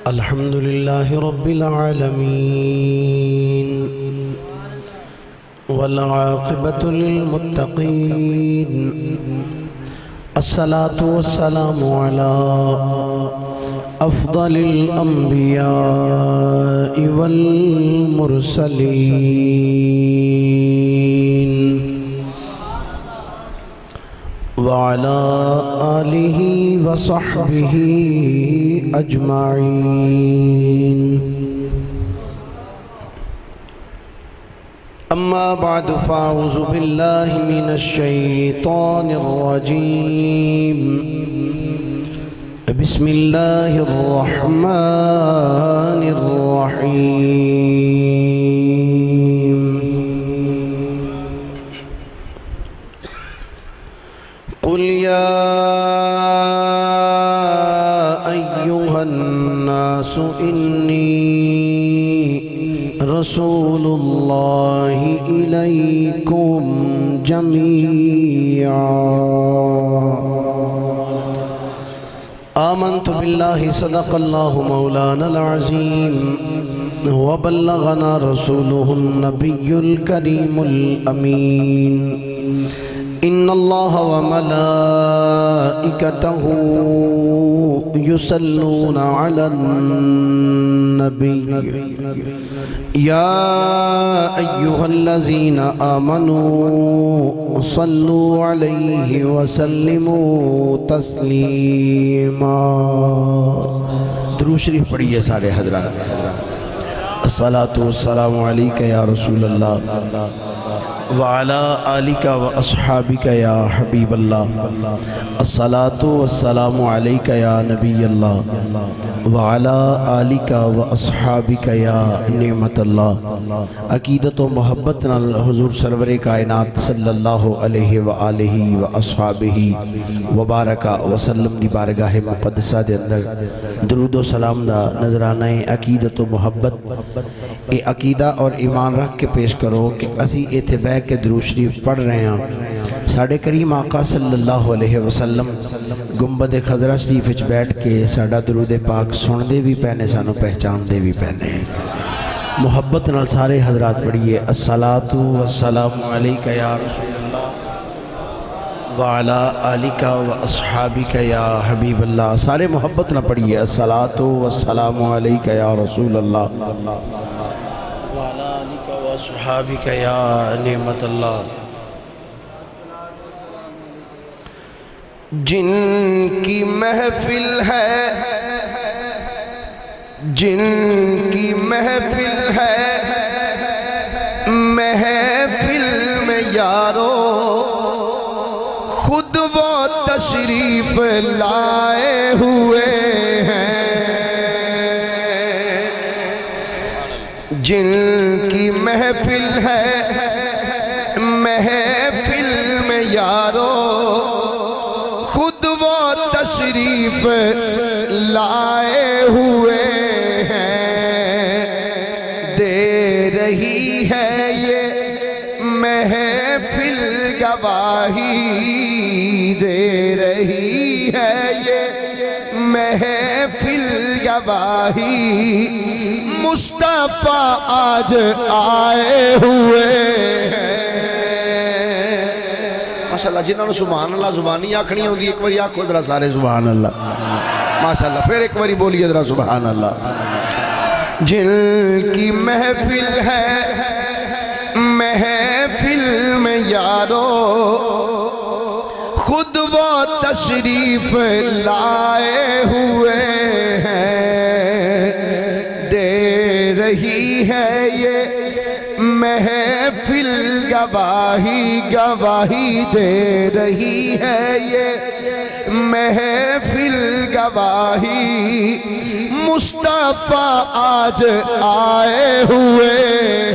الحمد لله رب العالمين والعاقبة للمتقين الصلاة والسلام على أفضل الأنبياء والمرسلين وعلى آله وصحبه أجمعين أما بعد فأعوذ بالله من الشيطان الرجيم بسم الله الرحمن الرحيم قل يا أيها الناس إني رسول الله إليكم جميعا آمنت بالله صدق الله مولانا العظيم وبلغنا رسوله النبي الكريم الأمين إن الله وملائكته يصلون على النبي يا أيها الذين آمنوا صلوا عليه وسلموا تسليما درود شریف پڑھیے سارے حضرات الصلاة والسلام علیکہ یا رسول اللہ وعلى آلك وأصحابك يا حبيب الله الصلاة والسلام عليك يا نبي الله وعلى آلك وأصحابك يا نعمت الله عقیدت و محبت حضور سرور کائنات صلی اللہ علیہ وآلہ وأصحابہ وبارک وسلم دی بارگاہ مقدسہ دے اندر درود و سلام دا نظرانہ عقیدت و محبت اے عقیدہ اور ایمان رکھ کے پیش کرو کہ اسی اتباع کہ درود شریف پڑھ رہے ہیں ساڑھے کریم آقا صلی اللہ علیہ وسلم گنبد خضرہ شریف وچ بیٹھ کے ساڑھا درود پاک سن دے بھی پہنے سانو پہچان دے بھی پہنے محبت نال سارے حضرات پڑھیے الصلاة والسلام علیکہ یا رسول اللہ وعلا آلک واصحابک یا حبیب اللہ سارے محبت نہ پڑھیے الصلاة والسلام علیکہ یا رسول اللہ صحابک یا نعمت اللہ جن کی محفل ہے جن کی محفل ہے محفل میں یارو خود وہ تشریف لائے ہوئے ہیں جن کی محفل ہے محفل میں یارو خود وہ تشریف لائے ہوئے ہیں دے رہی ہے یہ محفل گواہی دے رہی ہے یہ محفل گواہی مصطفیٰ آج آئے ہوئے ہیں ماشاءاللہ جنہوں نے سبحان اللہ زبانی آکھنی ہوگی ایک باری آکھو ذرا سارے سبحان اللہ ماشاءاللہ پھر ایک باری بولیے ذرا سبحان اللہ جن کی محفل ہے محفل میں یارو خود وہ تشریف لائے ہوئے ہیں رہی ہے یہ محفل گواہی گواہی دے رہی ہے یہ محفل گواہی مصطفیٰ آج آئے ہوئے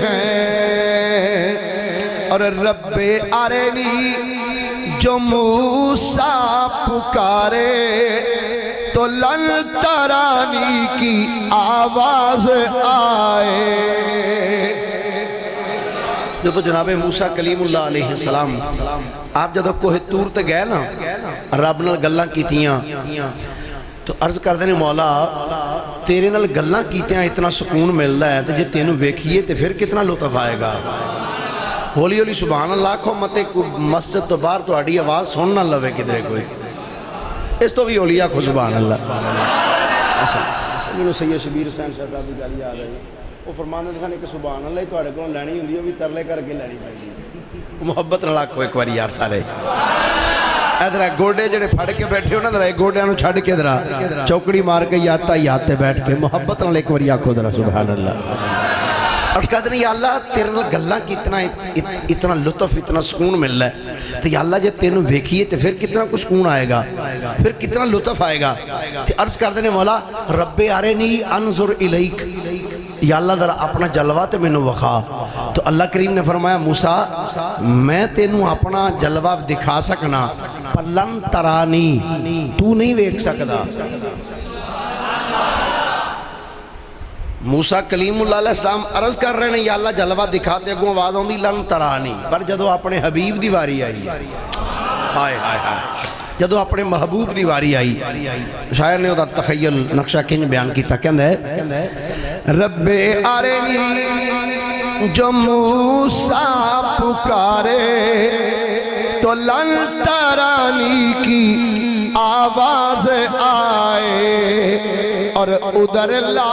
ہیں اور رب ارنی جو موسیٰ پکارے تو للترانی کی آواز آئے جدو جناب موسیٰ کلیم اللہ علیہ السلام آپ جدو کوہ تور تے گئے نا رب نال گلاں کیتیاں تو عرض کر دینے مولا تیرے نال گلاں کیتیاں اتنا سکون ملدا ہے تو جے تینوں ویکھیے تے پھر کتنا لطف آئے گا ہولی ہولی سبحان اللہ کھو متے مسجد تو باہر تو آڑی آواز سن نہ لوے کدھرے کوئی اس تو بھی اولیاء کو سبحان اللہ میں سید شبیر حسین شاہ صاحب کی گل یاد آئی وہ فرماندے تھے کہ سبحان اللہ ہی تواڈے کولوں لینی ہوندی ہے بھی ترلے کر کے لینی پیندی محبت نال آکھو ایک واری یار سارے ادھر گوڑے جڑے پھڑ کے بیٹھے ہو نا ذرا گوڑیاں نوں چھڈ کے ذرا چوکڑی مار کے یاد تے بیٹھ کے محبت نال ایک واری آکھو ذرا سبحان اللہ اور اس کہتے ہیں یا اللہ تیرے نال گلاں کی اتنا لطف اتنا سکون مل رہا ہے تو یا اللہ جے تینوں ویکھیے تو پھر کتنا کچھ سکون آئے گا پھر کتنا لطف آئے گا تو عرض کرتے ہیں مولا رب ارنی انظر الیک یا اللہ ذرا اپنا جلوہ تے مینوں وکھا تو اللہ کریم نے فرمایا موسیٰ میں تینوں اپنا جلوہ دکھا سکنا پر لن ترانی تو نہیں ویکھ سکدا موسیٰ کلیم اللہ علیہ السلام عرض کر رہے ہیں یا اللہ جلوہ دکھا دے گو آواز ہوندی لن ترانی پر جدو اپنے حبیب دی واری آئی آئے جدو اپنے محبوب دی واری آئی شاعر نے ہوتا تخیل نقشہ کنج بیان کی تکند ہے رب ارنی جو موسیٰ پکارے تو لن ترانی کی آواز آئے اور ادھر لا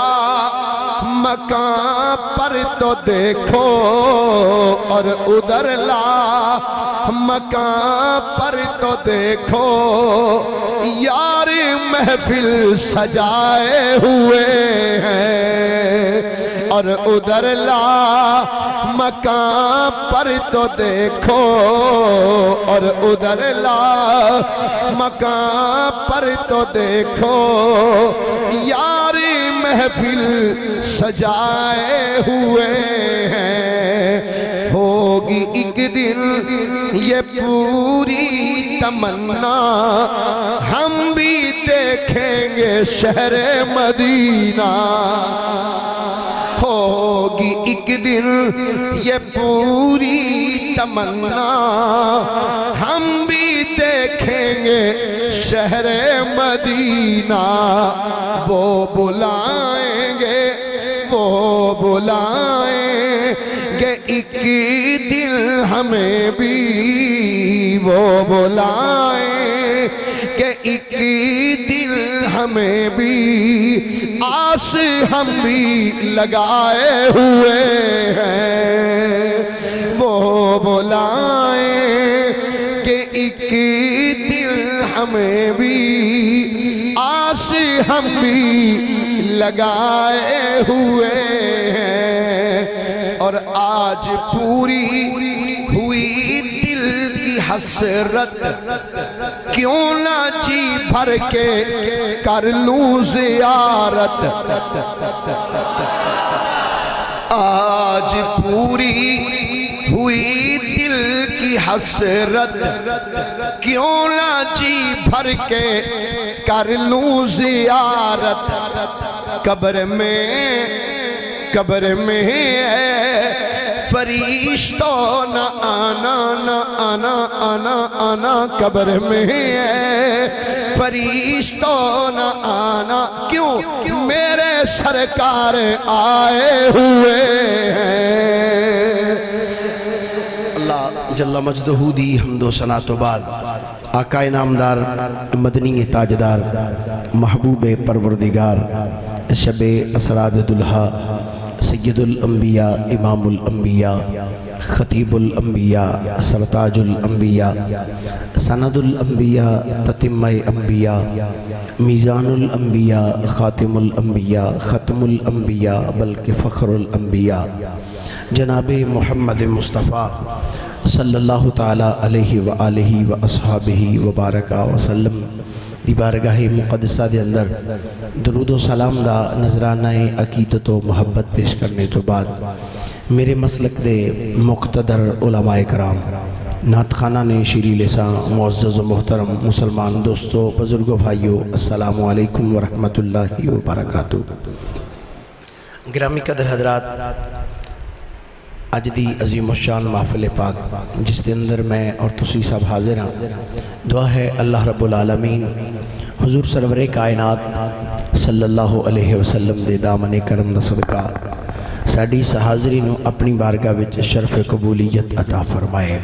مکان پر تو دیکھو اور ادھر لا مکان پر تو دیکھو یار محفل سجائے ہوئے ہیں اور ادھر لا مکان پر تو دیکھو اور ادھر لا مکان پر تو دیکھو یار محفل سجائے ہوئے ہیں ہوگی ایک دن یہ پوری تمنا ہم بھی دیکھیں گے شہر مدینہ ہوگی ایک دن یہ پوری تمنا ہم بھی دیکھیں گے شہر مدینہ وہ بلائیں گے ایک دل ہمیں بھی وہ بلائیں کہ ایک دل ہمیں بھی آس ہم بھی لگائے ہوئے ہیں وہ بلائیں کہ ایک دل ہمیں بھی آس ہم بھی لگائے ہوئے ہیں اور آج پوری ہوئی دل کی حسرت کیوں نہ جی بھر کے کر لوں زیارت آج پوری ہوئی دل کی حسرت کیوں نہ جی بھر کے کر لوں زیارت قبر میں ہے فرشتوں نہ آنا قبر میں ہے فرشتوں نہ آنا کیوں میرے سرکار آئے ہوئے ہیں اللہ جل مجدہ دی حمد و ثنا تو بعد آقا نامدار مدنی تاجدار محبوب پروردگار شب اسراد دلہا سید الانبیاء امام الانبیاء خطیب الانبیاء سرتاج الانبیاء سند الانبیاء تتمہ انبیاء میزان الانبیاء خاتم الانبیاء ختم الانبیاء بلکہ فخر الانبیاء جناب محمد مصطفیٰ صلی اللہ تعالیٰ علیہ وآلہ وآصحابہ وبارکہ وسلم دی بارگاہ مقدسہ دے اندر درود و سلام دا نظرانہ عقیدت و محبت پیش کرنے تو بعد میرے مسلک دے مقتدر علماء کرام نعت خانہ نے شیری لسان معزز و محترم مسلمان دوستو بزرگ و بھائیو السلام علیکم ورحمت اللہ وبرکاتہ گرامی قدر حضرات اج دی عظیم الشان محفل پاک جس دے اندر میں اور تسی سب حاضر ہیں، دعا ہے اللہ رب العالمین حضور سرور کائنات صلی اللہ علیہ وسلم دے دامن کرم دا صدقہ ساڈی اس حاضری نو اپنی بارگاہ وچ شرف قبولیت عطا فرمائے۔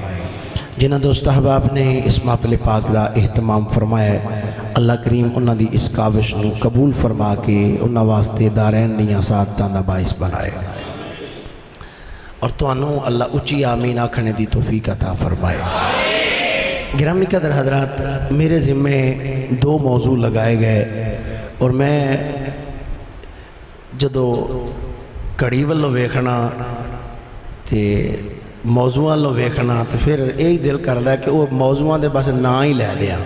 جنہ دوست احباب نے اس محفل پاک دا اہتمام فرمایا ہے، اللہ کریم انہاں دی اس کاوش نو قبول فرما کے انہاں واسطے دارین دیاں سعادتاں دا باعث بنائے، اور تانوں اللہ اچھی آمین آکھنے دی توفیق عطا فرمائے۔ گرامی قدر حضرات، میرے ذمے دو موضوع لگائے گئے، اور میں جدو کڑی والو ویکھنا تے موضوع والو ویکھنا تو پھر یہی دل کرتا ہے کہ وہ موضوعاں دے بس نا ہی لے دیا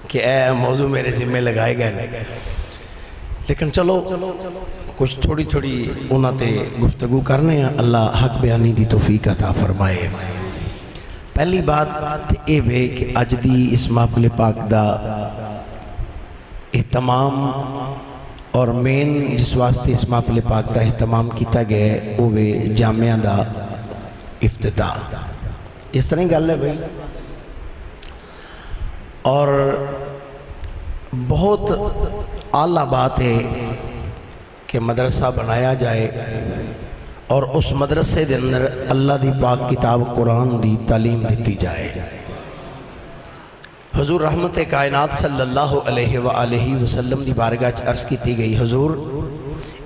کہ اے موضوع میرے ذمے لگائے گئے، لیکن چلو کچھ تھوڑی تھوڑی انہاں تے گفتگو کرنے ہیں، اللہ حق بیانی دی توفیق عطا فرمائے۔ پہلی بات یہ ہے کہ اج دی اس محفل پاک دا اہتمام اور مین جس واسطے اس محفل پاک دا اہتمام کیتا گیا ہے وہ جامعہ دا افتتاح، اس طرح گل ہے بھائی، اور بہت اعلیٰ بات ہے کہ مدرسہ بنایا جائے اور اس مدرسے دے اندر اللہ دی پاک کتاب قرآن دی تعلیم دیتی جائے۔ حضور رحمت کائنات صلی اللہ علیہ وآلہ وسلم دی بارگاہ عرض کی گئی، حضور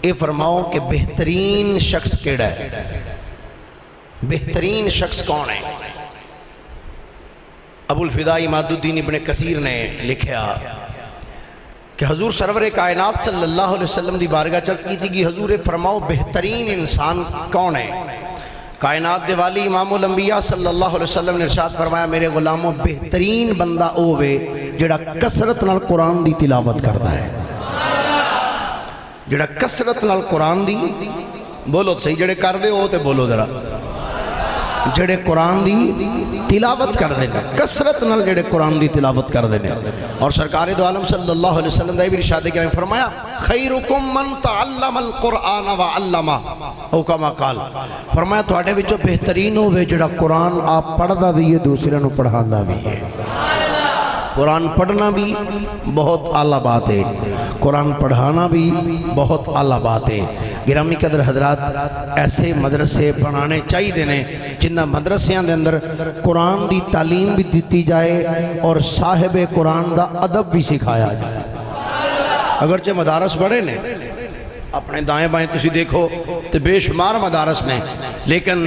اے فرماؤ کہ بہترین شخص کیڑا ہے، بہترین شخص کون ہے؟ ابو الفداء عماد الدین ابن کثیر نے لکھا کہ حضور سرور کائنات صلی اللہ علیہ وسلم دی بارگاہ چرچ کی تھی، حضور فرماؤ بہترین انسان کون ہے؟ کائنات دے والی امام الانبیاء صلی اللہ علیہ وسلم نے ارشاد فرمایا، میرے غلاموں بہترین بندہ اوے جڑا کثرت نال قرآن دی تلاوت کرتا ہے، جڑا کثرت نال قرآن دی، بولو صحیح، جڑے کر دے ہو تے بولو ذرا، جڑے قرآن دی تلاوت کر دینا، کثرت نال جڑے قرآن دی تلاوت کر دینا۔ اور سرکار دو عالم صلی اللہ علیہ وسلم نے بھی ارشاد کیا فرمایا، خیرکم من تعلم القرآن وعلمہ، او کما قال، فرمایا تواڈے وچوں بہترین ہوے جڑا قرآن آپ پڑھدا بھی ہے دوسرے نو پڑھاندا بھی ہے۔ قرآن پڑھنا بھی بہت اعلیٰ بات ہے، قرآن پڑھانا بھی بہت اعلیٰ بات ہے۔ گرامی قدر حضرات، ایسے مدرسے بنانے چاہیے دینے جنہ مدرسیاں دے اندر قرآن دی تعلیم بھی دیتی جائے اور صاحب قرآن دا ادب بھی سکھایا جائے۔ اگرچہ مدارس بڑے نے، اپنے دائیں بائیں تسی دیکھو تو بے شمار مدارس نے، لیکن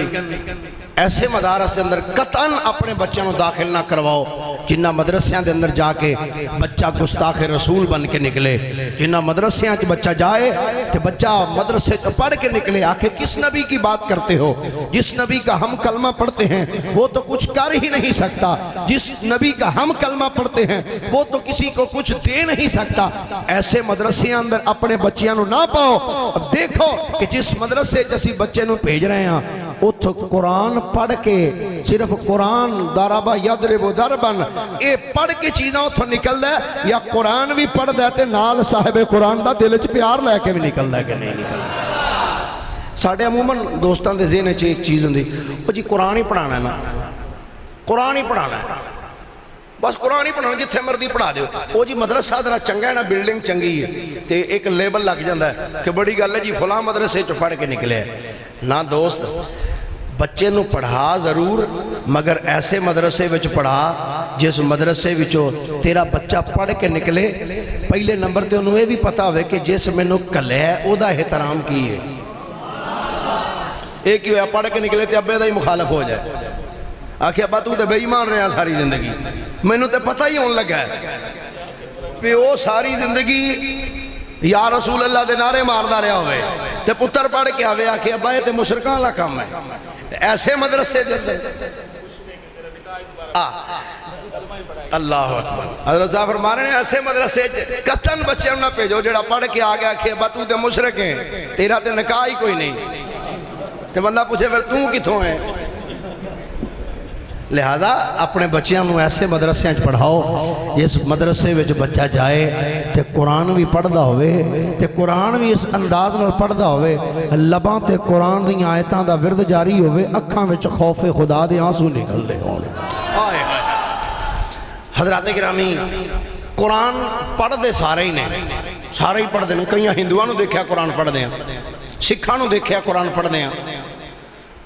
ایسے مدارس دے اندر قطعاً اپنے بچوں کو داخل نہ کرواؤ جنہ مدرسیاں دے اندر جا کے بچہ گستاخ رسول بن کے نکلے، جنہ مدرسیاں کے بچہ جائے تو بچہ مدرسے سے پڑھ کے نکلے، آخر کس نبی کی بات کرتے ہو؟ جس نبی کا ہم کلمہ پڑھتے ہیں وہ تو کچھ کر ہی نہیں سکتا، جس نبی کا ہم کلمہ پڑھتے ہیں وہ تو کسی کو کچھ دے نہیں سکتا۔ ایسے مدرسیاں اندر اپنے بچیاں نو نہ پاؤ۔ اب دیکھو کہ جس مدرسے جیسی بچے نو بھیج رہے ہیں اتھ قرآن پڑھ کے، صرف قرآن ضرب یضرب ضربا، اے پڑھ کے چیزاں اتھو نکل دے، یا قرآن بھی پڑھ دے تے نال صاحب قرآن دا دل چ پیار لے کے بھی نکل دے کہ نہیں نکل دے۔ ساڑھے عموماً دوستان دے ذہن چ ایک چیز ہوندی، وہ جی قرآن ہی پڑھانا ہے نا، قرآن ہی پڑھانا ہے، بس قرآن ہی پڑھانا، جتھے مردی پڑھا دیو۔ وہ جی مدرسہ ذرا چنگا ہے نا، بلڈنگ چنگی ہے تے ایک لیبل لگ جاندہ ہے کہ بڑی گل ہے جی فلاں مدرسے چ پڑھ کے نکلے ہے۔ نا دوست، بچے نو پڑھا ضرور، مگر ایسے مدرسے وچ پڑھا جس مدرسے وچوں تیرا بچہ پڑھ کے نکلے، پہلے نمبر تے انہوں یہ بھی پتا ہوئے کہ جس میں نو کلے ہے او دا احترام کی ہے۔ ایک ہی ہویا پڑھ کے نکلے تے ابے دا ہی مخالف ہو جائے، آکھے ابا تو تے بے ایمان رہے ہیں ساری زندگی، میں نو تے پتہ ہی ہون لگا ہے پہ او ساری زندگی یا رسول اللہ دے نعرے ماردہ رہا ہوئے تے پتر پڑھ کے آوے، آکھے ابا یہ تے مشرکان اللہ کام ہے۔ ایسے مدرسے جیسے اللہ اکبر، حضرت صاحب فرمانے ہیں ایسے مدرسے قطن بچے انہاں پیجو جڑا پڑھ کے آگیا کہ ابا تو تے مشرک ہیں، تیرا تے نکاح ہی کوئی نہیں، تے بندہ پوچھے پھر تو کتھوں ہے؟ لہذا اپنے بچیاں نو ایسے مدرسے پڑھاؤ جس مدرسے وچ بچہ جائے تے قرآن بھی پڑھدا ہوئے تے قرآن بھی اس انداز نال پڑھدا ہوئے لباں تے قرآن دی آیتاں دا ورد جاری ہوئے اکھاں وچ خوف خدا دے آنسو نکل دے ہون۔ حضرات گرامی قرآن پڑھ دے سارے ہی نے، سارے ہی پڑھ دے نے، کئی ہندوانو دیکھیا قرآن پڑھ دے ہیں، سکھانو دیکھیا قرآن پڑھ دے ہیں۔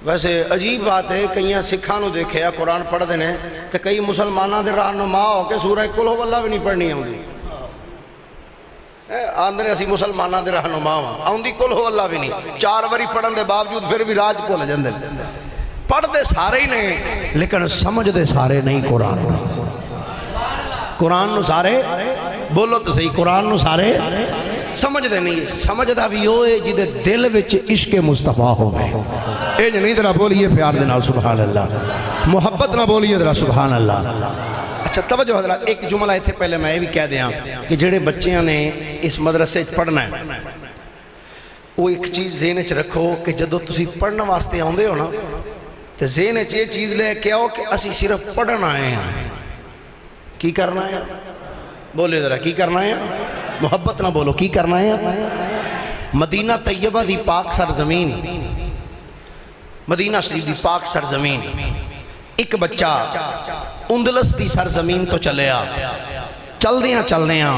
ویسے عجیب بات ہے کئی سکھانو دیکھیا قرآن پڑھ دے نے تو کئی مسلمانہ دے رہنما ہو کے سورہ قل ہو اللہ بھی نہیں پڑھنی آؤندی، آندھنے اسی مسلمانہ دے رہنما ہوں آؤندی قل ہو اللہ بھی نہیں، 4 واری پڑھن دے باوجود پھر بھی راج بھول جاندے، پڑھ دے سارے ہی نے لیکن سمجھ دے سارے نہیں قرآن نو سارے بولو تو صحیح قرآن نو سارے سمجھ دے نہیں، سمجھ دا بھی ہوئے جدے دل وچ عشق مصطفیٰ ہوئے، اے نہیں ذرا بولیے پیار دے نال سبحان اللہ، محبت نہ بولیے ذرا سبحان اللہ۔ اچھا توجہ حضرات، ایک جملہ تھے پہلے میں بھی کہہ دیا کہ جڑے بچیاں نے اس مدرسے پڑھنا ہے وہ ایک چیز ذہن وچ رکھو کہ جدو تسی پڑھنا واسطے آندے ہو نا تو ذہن وچ یہ چیز لے کے آؤ کہ اسی صرف پڑھنا ہے، کی کرنا ہے؟ بولے ذرا کی کرنا ہے؟ محبت نہ بولو کی کرنا ہے؟ مدینہ طیبہ دی پاک سرزمین، مدینہ شریف دی پاک سرزمین، ایک بچہ اندلس دی سرزمین تو چلیا، چل دیاں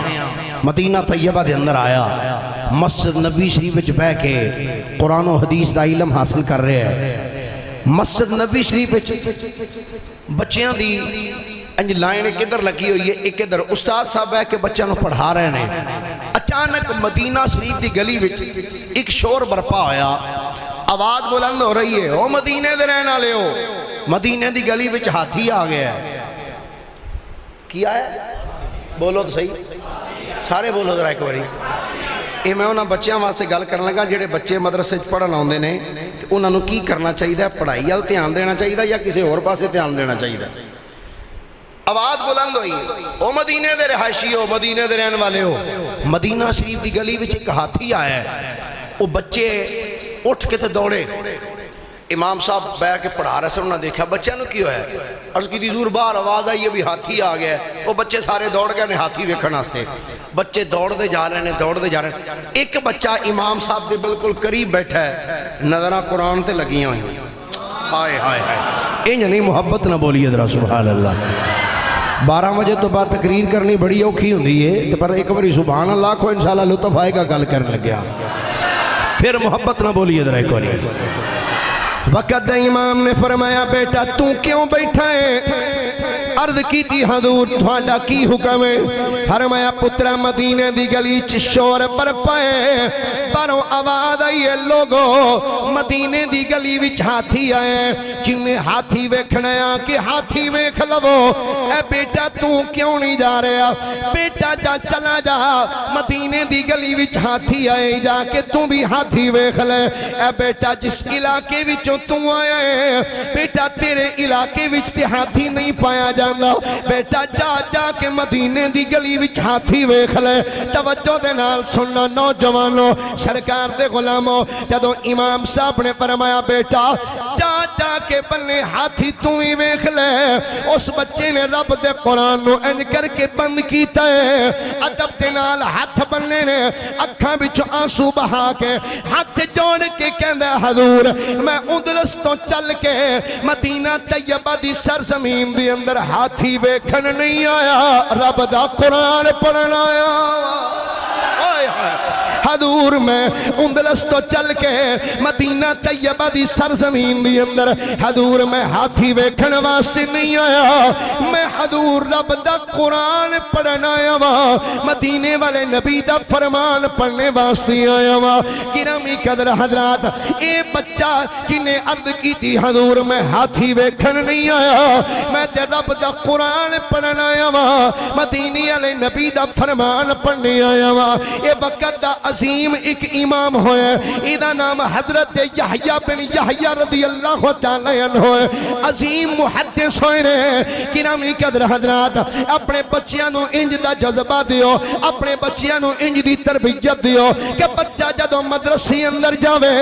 مدینہ طیبہ دے اندر آیا، مسجد نبی شریف وچ بیٹھ کے قرآن و حدیث دا علم حاصل کر رہے ہیں۔ مسجد نبی شریف وچ بچیاں دی انج لائن کدھر لگی ہوئی ہے، ایک ادھر استاد صاحب ہے کہ بچوں نو پڑھا رہے ہیں۔ اچانک مدینہ شریف دی گلی وچ ایک شور برپا ہویا، آواز بلند ہو رہی ہے، او مدینے دے رہن والے ہو، مدینے دی گلی وچ ہاتھی آ گیا ہے۔ کیا ہے؟ بولو تو صحیح، سارے بولو ذرا ایک باری۔ یہ میں انہاں بچیاں واسطے گل کرن لگا جڑے بچے مدرسے پڑھن آندے نے انہاں نو کی کرنا چاہیے؟ پڑھائی ول دھیان دینا چاہیے یا کسی اور پاسے دھیان دینا چاہیے؟ آواز بلند ہوئی، او مدینے دے رہائشی ہو، مدینے دے رہن والے ہو، مدینہ شریف دی گلی وچ ایک ہاتھی آیا ہے۔ وہ بچے اٹھ کے تے دوڑے، امام صاحب بیٹھ کے پڑھا رہے سے انہوں نے دیکھا بچہ نو کیوں ہے، عرض کی دی زور باہر آواز آئی ہے بھی ہاتھی آ گیا ہے۔ وہ بچے سارے دوڑ گئے نے ہاتھی ویکھن واسطے، بچے دوڑ دے جا رہے ہیں، دوڑ دے جا رہے ہیں۔ ایک بچہ امام صاحب دے بالکل قریب بیٹھا ہے، نظرہ قرآن تے لگیاں ہوئی، ہائے ہائے ہائے، انج نہیں محبت نہ بولیے ذرا سبحان اللہ۔ 12 بجے تو بعد تقریر کرنی بڑی اوکھی ہوندی ہے، پر ایک باری سبحان اللہ کو انشاءاللہ لطف آئے گا گل کرنے لگیا، پھر محبت نہ بولیے ذرا ایک باری۔ وقت امام نے فرمایا بیٹا تو کیوں بیٹھا ہے؟ عرض کی تھی حضور تھوڑا کی حکم ہے؟ فرمایا پترا مدینے دی گلی چ شور برپا ہے، پروں آواز آئی ہے لوگو مدینے دی گلی وچ ہاتھی آئے، جنہیں ہاتھی ویکھنا ہے کہ ہاتھی ویکھ لو۔ اے بیٹا تو کیوں نہیں جا رہا؟ بیٹا جا چلا جا، مدینے دی گلی وچ ہاتھی آئے، جا کے تو بھی ہاتھی ویکھ لے۔ اے بیٹا جس علاقے وچوں تو آیا ہے بیٹا تیرے علاقے وچ تے ہاتھی نہیں پایا جانا، بیٹا جا جا کے مدینے دی گلی وچ ہاتھی ویکھ لے۔ توجہ دے نال سننا نوجوانوں، سرکار دے غلاموں، جدو امام صاحب نے فرمایا بیٹا جا جا کے بلے ہاتھی تو ہی ویکھ لے، اس بچے نے رب دے قرآن نو انج کر کے بند کیتا ہے، ادب دے نال ہاتھ بلنے نے اکھاں وچ آنسو بہا کے ہاتھ جوڑ کے کہندا حضور میں اندلس تو چل کے مدینہ طیبہ دی سرزمین دی اندر ہاتھی ویکھن نہیں آیا، رب دا قرآن پڑھن آیا۔ حضور میں اندلس تو چل کے مدینہ طیبہ دی سرزمین دی اندر حضور میں ہاتھی ویکھن واسطے نہیں آیا، میں حضور رب دا قرآن پڑھن آیا وا، مدینے والے نبی دا فرمان پڑھنے واسطے آیا وا۔ گرامی قدر حضرات، اے بچہ جنہیں عرض کی تھی حضور میں ہاتھی ویکھن نہیں آیا، میں تے رب دا قرآن پڑھن آیا وا، مدینے والے نبی دا فرمان پڑھنے آیا وا۔ اے وقت دا عظیم ایک امام ہوئے، ایدہ نام حضرت یحییٰ بن یحییٰ رضی اللہ تعالی عنہ ہوئے، عظیم محدث ہوئے رہے۔ گرامی قدر حضرات، اپنے بچیاں نو انج دا جذبہ دیو، اپنے بچیاں نو انج دی تربیت دیو کہ بچہ جدو مدرسی اندر جاوے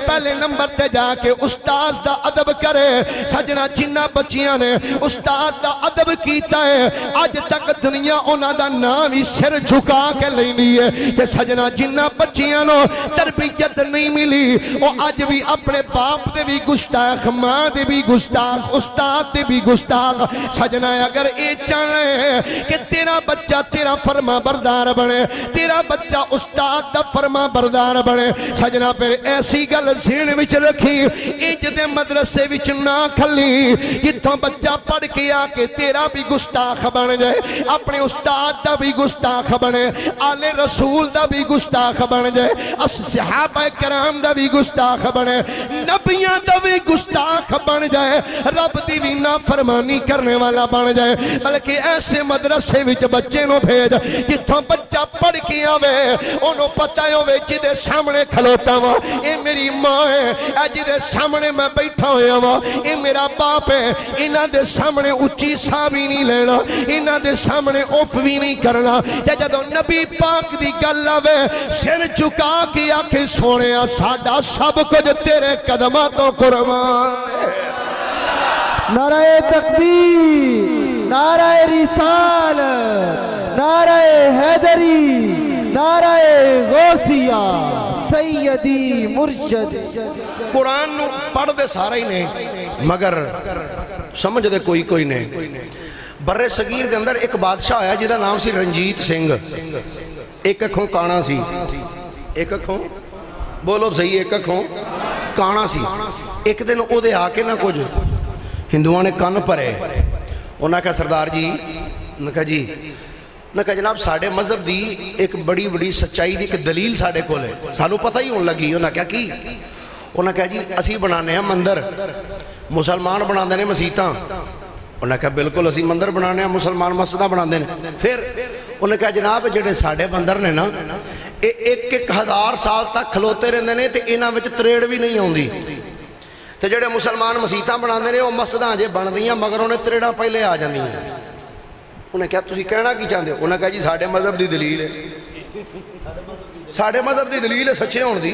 پہلے نمبر تے جا کے استاذ دا ادب کرے۔ سجنہ جنہ بچیاں نے استاذ دا ادب کیتا ہے، آج تک دنیا اونا دا نامی سر جھکا کے لینی ہے کہ سجنہ جنہ بچیاں نو تربیت نہیں ملی وہ آج بھی اپنے باپ دے بھی گستاخ، ماں دے بھی گستاخ، استاد دے بھی گستاخ۔ سجنہ اگر اے چاہے کہ تیرا بچہ تیرا فرما بردار بنے، تیرا بچہ استاد دا فرما بردار بنے، سجنہ پھر ایسی گل ذہن وچ رکھی، انج دے مدرسے وچ نہ کھلی جتھوں بچہ پڑھ کے آ کے تیرا بھی گستاخ بن جائے، اپنے استاد دا بھی گستاخ بنے، آل رسول دا بھی گستاخ بن جائے، صحابہ کرام دا بھی گستاخ بنے، نبیاں دا بھی گستاخ بن جائے، رب دی بھی نافرمانی کرنے والا بن جائے۔ بلکہ ایسے مدرسے وچ بچے نو بھیج جتھوں بچہ پڑھ کے آوے انہوں پتہ ہوئے جدے سامنے کھلوتا ہوا اے میری ماں ہے، اے جدے سامنے میں بیٹھا ہویا ہوا اے میرا باپ ہے، انہاں دے سامنے اچھی سا بھی نہیں لینا، انہاں دے سامنے اوف بھی نہیں کرنا۔ جدو نبی پاک دی گل آوے سر چکا کے آکھے سونیا ساڈا سب کچھ تیرے قدماں تو قربان ہے۔ نعرہ تکبیر، نعرہ رسالت، نعرہ حیدری، نعرہ غوثیہ، سیدی مرشد۔ قرآن نو پڑھ دے سارے ہی نہیں مگر سمجھ دے کوئی کوئی نہیں۔ برے صغیر دے اندر ایک بادشاہ آیا جیدہ نام سی رنجیت سنگھ، ایک اکھوں کانا سی، ایک اکھوں بولو صحیح، ایک اکھوں کانا سی۔ ایک دن او دے آکے نہ کچھ ہندوان نے کان پرے، انہوں نے کہا سردار جی، انہوں نے کہا جی، انہوں نے کہا جناب ساڑھے مذہب دی ایک بڑی بڑی سچائی دی ایک دلیل ساڑھے کو لے، سانو پتہ ہی ہون لگی، انہوں نے کہا کی؟ انہوں نے کہا جی اسی بنانے ہیں مندر، مسلمان بنا دینے مسیطاں۔ انہوں نے کہا بالکل اسی مندر بنانے ہیں، مسلمان مسجدہ بنا دینے۔ پھر انہوں نے کہا جناب جڑے ساڑھے مندر نے نا ایک ایک ہزار سال تک کھلوتے رہندے نے تے انہاں وچ تریڑ بھی نہیں ہوندی، تے جڑے مسلمان مسیطاں بنا دینے وہ مسجداں جے بن دیاں مگر انہیں تریڑاں پہلے آ جاندی ہیں۔ انہوں نے کہا تسی کہنا کی چاہتے ہو؟ انہوں نے کہا جی ساڑھے مذہب دی دلیل ہے، ساڑھے مذہب دی دلیل ہے سچے ہون دی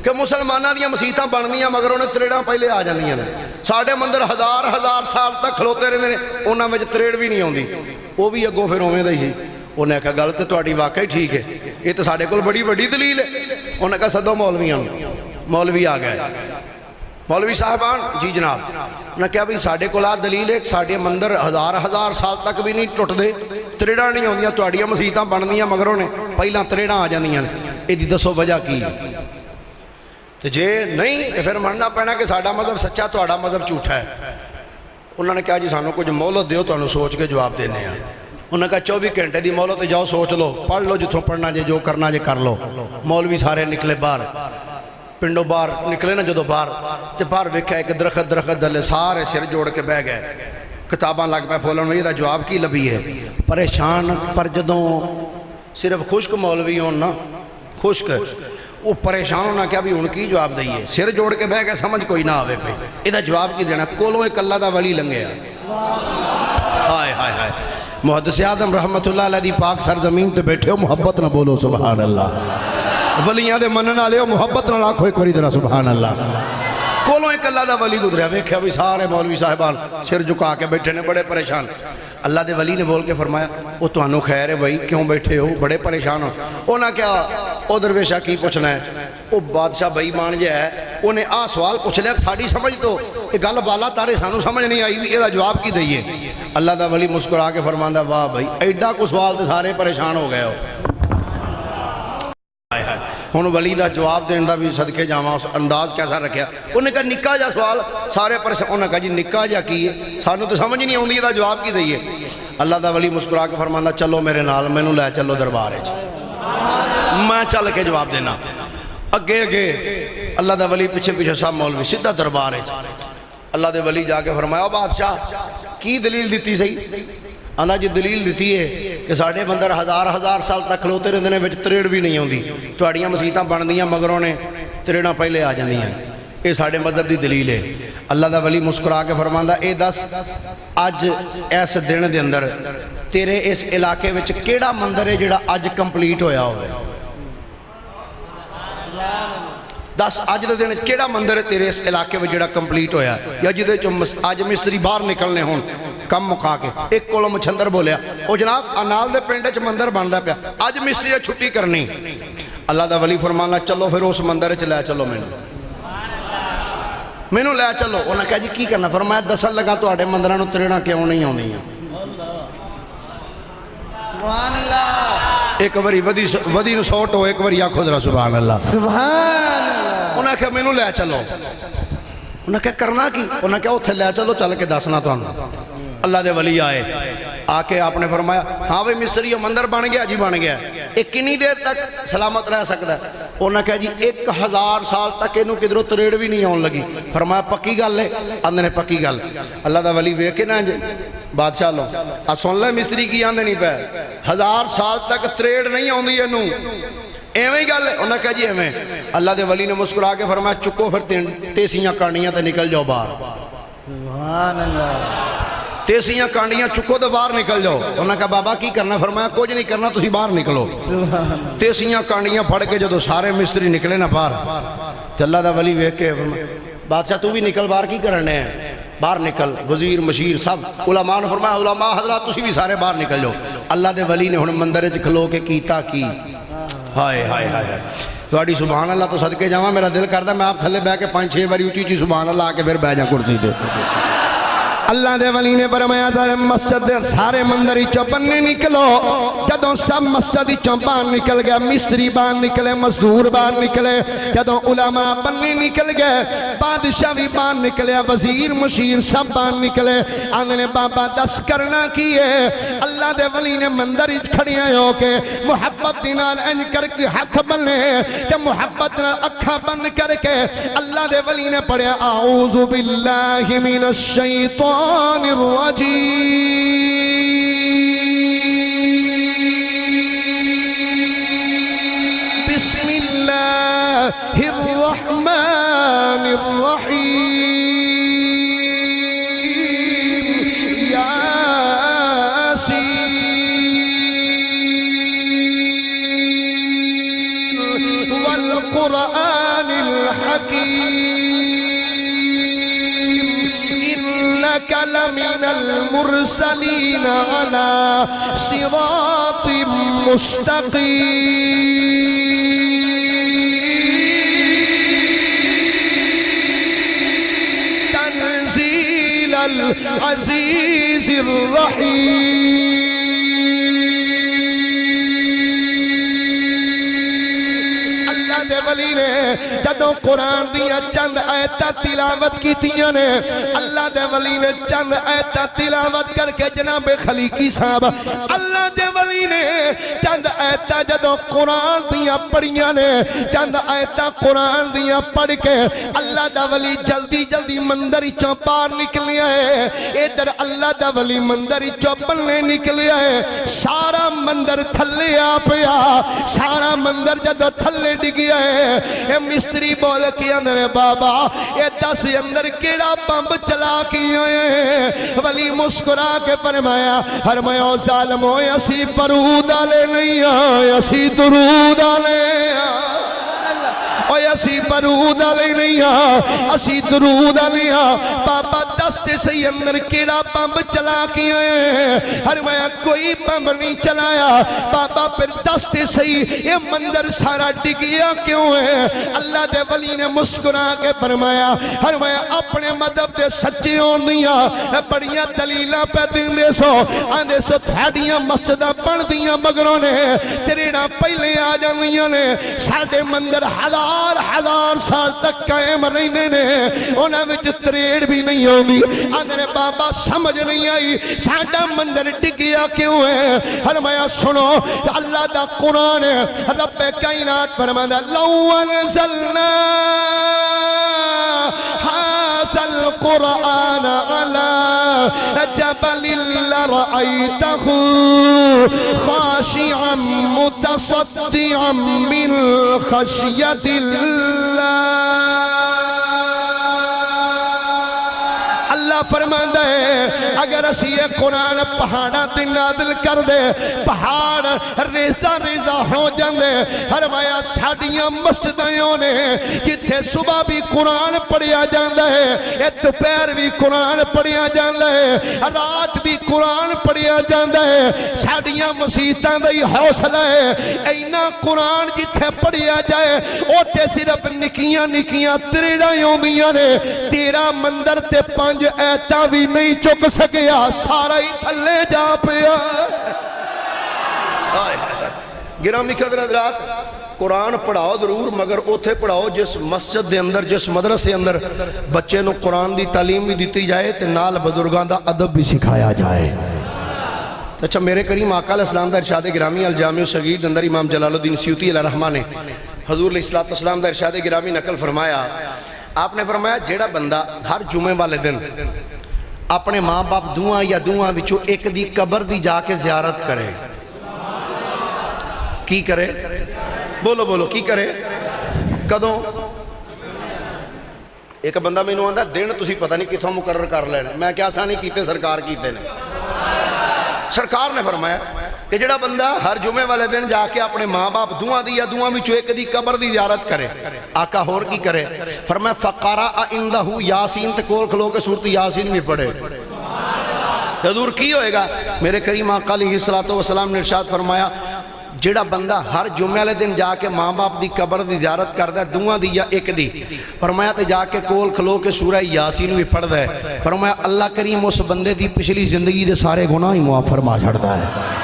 کہ مسلمانہ دیاں مسیطاں بن دیاں مگر انہیں تریڑاں پہلے آ جاندی ہیں۔ ساڑھے مندر ہزار ہزار سال تک کھلوتے رہندے نے انہاں وچ تریڑ بھی نہیں ہوندی، وہ بھی اگوں پھر اوویں دا ہی سی۔ انہوں نے کہا گل تے تہاڈی واقعی ٹھیک ہے، یہ تو ساڑھے کول بڑی بڑی دلیل ہے۔ انہوں نے کہا سدو مولویاں، مولوی آ گئے، مولوی صاحبان جی جناب، انہوں نے کہا بھئی ساڑھے کو لا دلیل ہے ساڑھے مندر ہزار ہزار سال تک بھی نہیں ٹوٹ دے، تریڑاں نہیں ہوندیاں، تہاڈیاں مسیطاں بن دیاں مگر انہیں پہلاں تریڑاں آ جاندیاں نے، ایدی دسو وجہ کی؟ تو جے نہیں پھر مننا پینا کہ ساڑھا مذہب سچا تہاڈا مذہب جھوٹا ہے۔ انہوں نے کہا جی سانو کچھ مہلت دیو تانوں سوچ کے جواب دینے ہیں۔ انہوں نے کہا 24 گھنٹے دی مہلت جاؤ سوچ لو، پڑھ لو جتھوں پڑھنا جے جو کرنا جے کر لو۔ مولوی سارے نکلے باہر، پنڈوں باہر نکلے نا جدو باہر تے باہر ویکھیا ایک درخت دلے سارے سر جوڑ کے بہ گئے، کتاباں لگ پہ پھولن میں یہ جواب کی لبھی ہے پریشان۔ پر جدوں صرف خشک مولوی ہون نا، خشک وہ پریشان ہونا کیا بھی ان کی جواب دئیے، سر جوڑ کے بہ گئے سمجھ کوئی نہ آوے پہ یہ جواب کی دینا۔ کولوں ایک اللہ دا ولی لنگے ہائے ہائے ہائے، محدث اعظم رحمت اللہ علیہ دی پاک سرزمین تے بیٹھے ہو، محبت نہ بولو سبحان اللہ، ولیاں دے منن والے ہو، محبت نہ لاکھو ایک واری ذرا سبحان اللہ۔ کولوں ایک اللہ دا ولی گزریا، ویکھیا بھی سارے مولوی صاحبان سر جھکا کے بیٹھے نے بڑے پریشان۔ اللہ دے ولی نے بول کے فرمایا وہ تانوں خیر ہے بھائی کیوں بیٹھے ہو، بڑے پریشان ہو؟ انہاں کیا او درویشہ کی پوچھنا ہے؟ وہ بادشاہ بھائی مان جے ہے انہیں آ سوال پوچھ لیا ساڑی سمجھ تو یہ گل بالا تارے سانو سمجھ نہیں آئی بھی یہ جواب کی دئیے۔ اللہ دا ولی مسکرا کے فرماندا واہ بھائی ایڈا کو سوال تے سارے پریشان ہو گئے ہو۔ ہن ولی دا جواب دین دا بھی صدقے جاواں اس انداز کیسا رکھیا؟ انہوں نے کہا نکا جا سوال، سارے پریشان۔ انہوں نے کہا جی نکا جا کی ہے، سانو تو سمجھ نہیں آوندی دا جواب کی دئیے۔ اللہ دا ولی مسکرا کے فرماندا چلو میرے نال، مینوں لے چلو دربار وچ، میں چل کے جواب دینا۔ اگے اگے اللہ دا ولی پیچھے پیچھے سب مولوی سیدھا دربار وچ۔ اللہ دے ولی جا کے فرمایا بادشاہ کی دلیل دیتی سی؟ آندا جی دلیل دیتی ہے کہ ساڑھے بندر ہزار سال تک کھلوتے رہندے نے وچ تریڑ بھی نہیں ہوندی، تہاڈیاں مسیتاں بندیاں مگروں نے تریڑاں پہلے آ جاندیاں، یہ ساڑھے مذہب دی دلیل ہے۔ اللہ دا ولی مسکرا کے فرماندا اے دس اج اس دن دے اندر تیرے اس علاقے وچ کیڑا مندر ہے جڑا اج کمپلیٹ ہویا ہوئے؟ دس اج دے دن کیڑا مندر ہے تیرے اس علاقے وچ جڑا کمپلیٹ ہویا یا جدے چ اج مستری باہر نکلنے ہون کم مکا کے؟ ایک کولو مچھندر بولیا او جناب انال دے پنڈ وچ مندر بندا پیا، اج مستری چھٹی کرنی۔ اللہ دا ولی فرمانا چلو پھر اس مندر وچ لے چلو مینوں لے چلو۔ انہاں کہا جی کی کرنا؟ فرمایا دسن لگا تہاڈے مندراں نوں تریڑاں کیوں نہیں آوندیاں؟ سبحان اللہ۔ ایک واری ودی نو سوٹ ہو، ایک واری آکھو ذرا سبحان اللہ۔ سبحان اللہ۔ انہاں کہا مینوں لے چلو۔ انہاں کہا کرنا کی؟ انہاں کہا اوتھے لے چلو چل کے دسنا تانوں۔ اللہ دے ولی آئے آ کے آپ نے فرمایا ہاں بھئی مستری مندر بن گیا جی، بن گیا، ایک کنی دیر تک سلامت رہ سکتا ہے؟ انہوں نے کہا جی 1000 سال تک انہوں کدھروں تریڑ بھی نہیں آن لگی۔ فرمایا پکی گل ہے؟ اندر نے پکی گل۔ اللہ دا ولی ویکھے نا بادشاہ لو سن لے مستری کی آندے نہیں پہ 1000 سال تک تریڑ نہیں آندی انہوں، ایویں گل ہے؟ انہوں نے کہا جی ایویں۔ اللہ دے ولی نے مسکرا کے فرمایا چکو پھر تیسیاں کانڈیاں تے نکل جاؤ باہر۔ سبحان اللہ۔ تیسیاں کانڈیاں چکو تو باہر نکل جاؤ۔ انہوں نے کہا بابا کی کرنا؟ فرمایا کچھ نہیں کرنا، تسی باہر نکلو۔ تیسیاں کانڈیاں پھڑ کے جدو سارے مستری نکلے نا باہر تو اللہ دا ولی ویکھ کے بادشاہ تو بھی نکل، باہر کی کرنے ہیں؟ باہر نکل، وزیر مشیر سب علماء نے فرمایا علماء حضرات تسی بھی سارے باہر نکل جاؤ۔ اللہ دے ولی نے ہن مندر وچ کھلو کے کیتا کی ہائے ہائے ہائے تہاڈی سبحان اللہ تو صدقے جاواں، میرا دل کردا میں آپ تھلے بیٹھ کے 5-6 باری اونچی سبحان اللہ آ کے پھر بیٹھ جا کرسی تے۔ اللہ دے ولی نے فرمایا مسجد دے سارے مندر چوں بننے نکلو۔ جدوں سب مسجد چوں باہر نکل گیا، مستری باہر نکلے، مزدور باہر نکلے، جدوں علماء بننے نکل گئے، بادشاہ بھی باہر نکلے، وزیر مشیر سب باہر نکلے۔ آندے نے بابا دس کرنا کی ہے؟ اللہ دے ولی نے مندر وچ کھڑے ہو کے محبت دے نال انج کر کے ہاتھ بننے تے محبت نال اکھاں بند کر کے اللہ دے ولی نے پڑھیا اعوذ باللہ من الشیطان الرجیم بسم اللہ الرحمن الرحیم والقرآن الحکیم إنك لمن المرسلين على صراط مستقيم تنزيل العزيز الرحيم۔ دے ولی نے جدوں قرآن دیا چند آیتاں تلاوت کیتیاں نے، اللہ دے ولی نے چند آیتاں تلاوت کر کے جناب خلیقی صاحب اللہ دے ولی نے چند آیتاں جدوں قرآن دیا پڑھیاں نے، چند آیتاں قرآن دیا پڑھ کے اللہ دا ولی جلدی جلدی مندر چوں باہر نکلیا ہے۔ ادھر اللہ دا ولی مندر چوں بننے نکلیا ہے، سارا مندر تھلے آ پیا، سارا مندر جدوں تھلے ڈگیا اے مستری بول کے اندر بابا اے دس اندر کیڑا بمب چلا کی ہوئے؟ ولی مسکرا کے فرمایا ظالمو اسی درود والے نہیں آئے، اسی درود والے اسی برود علی نہیں ہاں، اسی درود علی ہاں۔ بابا دستے سے اندر کیڑا بمب چلا کیا ہے؟ فرمایا کوئی بمب نہیں چلایا۔ بابا پھر دستے سے یہ مندر سارا ڈگیا کیوں ہے؟ اللہ دے ولی نے مسکرا کے فرمایا اپنے مذہب دے سچے ہوندیاں بڑیاں دلیلاں پہ دیندے سو، آندے سو تھاڑیاں مسجدہ بن دیاں مگروں نے تیرے پہلے آ جاندیاں نے، ساڑھے مندر ہزار سال تک قائم رہندے نے، انہاں وچ تریڑ بھی نہیں ہوندی۔ آندے بابا سمجھ نہیں آئی ساڈا مندر ڈگیا کیوں ہے؟ فرمایا سنو اللہ دا قرآن رب کائنات فرماتا لو انزلنا هذا القرآن على جبل لرأيته خاشعا متصدعا من خشية الله اللہ فرماندا ہے اگر اسی یہ قرآن پہاڑا تے نازل کر دے پہاڑ ریزہ ریزہ ہو جاندے فرمایا ساڈیاں مسجدوں نے جتھے صبح بھی قرآن پڑھیا جاندا ہے دوپہر بھی قرآن پڑھیا جاندا ہے رات بھی قرآن پڑھیا جاندا ہے ساڈیاں مسیتاں دا ہی حوصلہ ہے اینا قرآن جتھے پڑھیا جائے اوتے صرف نکیاں نکیاں تریڑاں ہوندیاں نے تیرا مندر تے 5 ایتاں بھی نہیں چک سکیا سارا ہی تھلے جا پیا گرامی قدر حضرات قرآن پڑھاؤ ضرور مگر اوتھے پڑھاؤ جس مسجد دے اندر جس مدرسے اندر بچے نو قرآن دی تعلیم بھی دیتی جائے تے نال بزرگان دا ادب بھی سکھایا جائے اچھا میرے کریم آقا علیہ السلام دا ارشاد گرامی الجامع الصغیر اندر امام جلال الدین سیوطی علیہ الرحمہ نے حضور علیہ السلام دا ارشاد گرامی نقل فرمایا آپ نے فرمایا جیڑا بندہ ہر جمعے والے دن اپنے ماں باپ دعا یا دعا وچوں ایک دی قبر دی جا کے زیارت کرے کی کرے بولو بولو کی کرے کدوں ایک بندہ میں نو آندہ دن تسی پتہ نہیں کتھوں مقرر کر لینا میں کیا سانی کیتے سرکار کیتے نے سرکار نے فرمایا کہ جڑا بندہ ہر جمعے والے دن جا کے اپنے ماں باپ دعا دی یا دعا وچوں ایک دی قبر دی زیارت کرے آقا ہور کی کرے فرمایا فقرأ عندہ یاسین تے کول کھلو کے سورت یاسین بھی پڑھے حضور کی ہوئے گا میرے کریم آقا علیہ السلام نے ارشاد فرمایا جڑا بندہ ہر جمعے والے دن جا کے ماں باپ دی قبر دی زیارت کردا ہے دعا دی یا ایک دی فرمایا تے جا کے کول کھلو کے سورہ یاسین بھی پڑھدا ہے فرمایا اللہ کریم اس بندے دی پچھلی زندگی دے سارے گناہ ہی معاف فرما چھڑدا ہے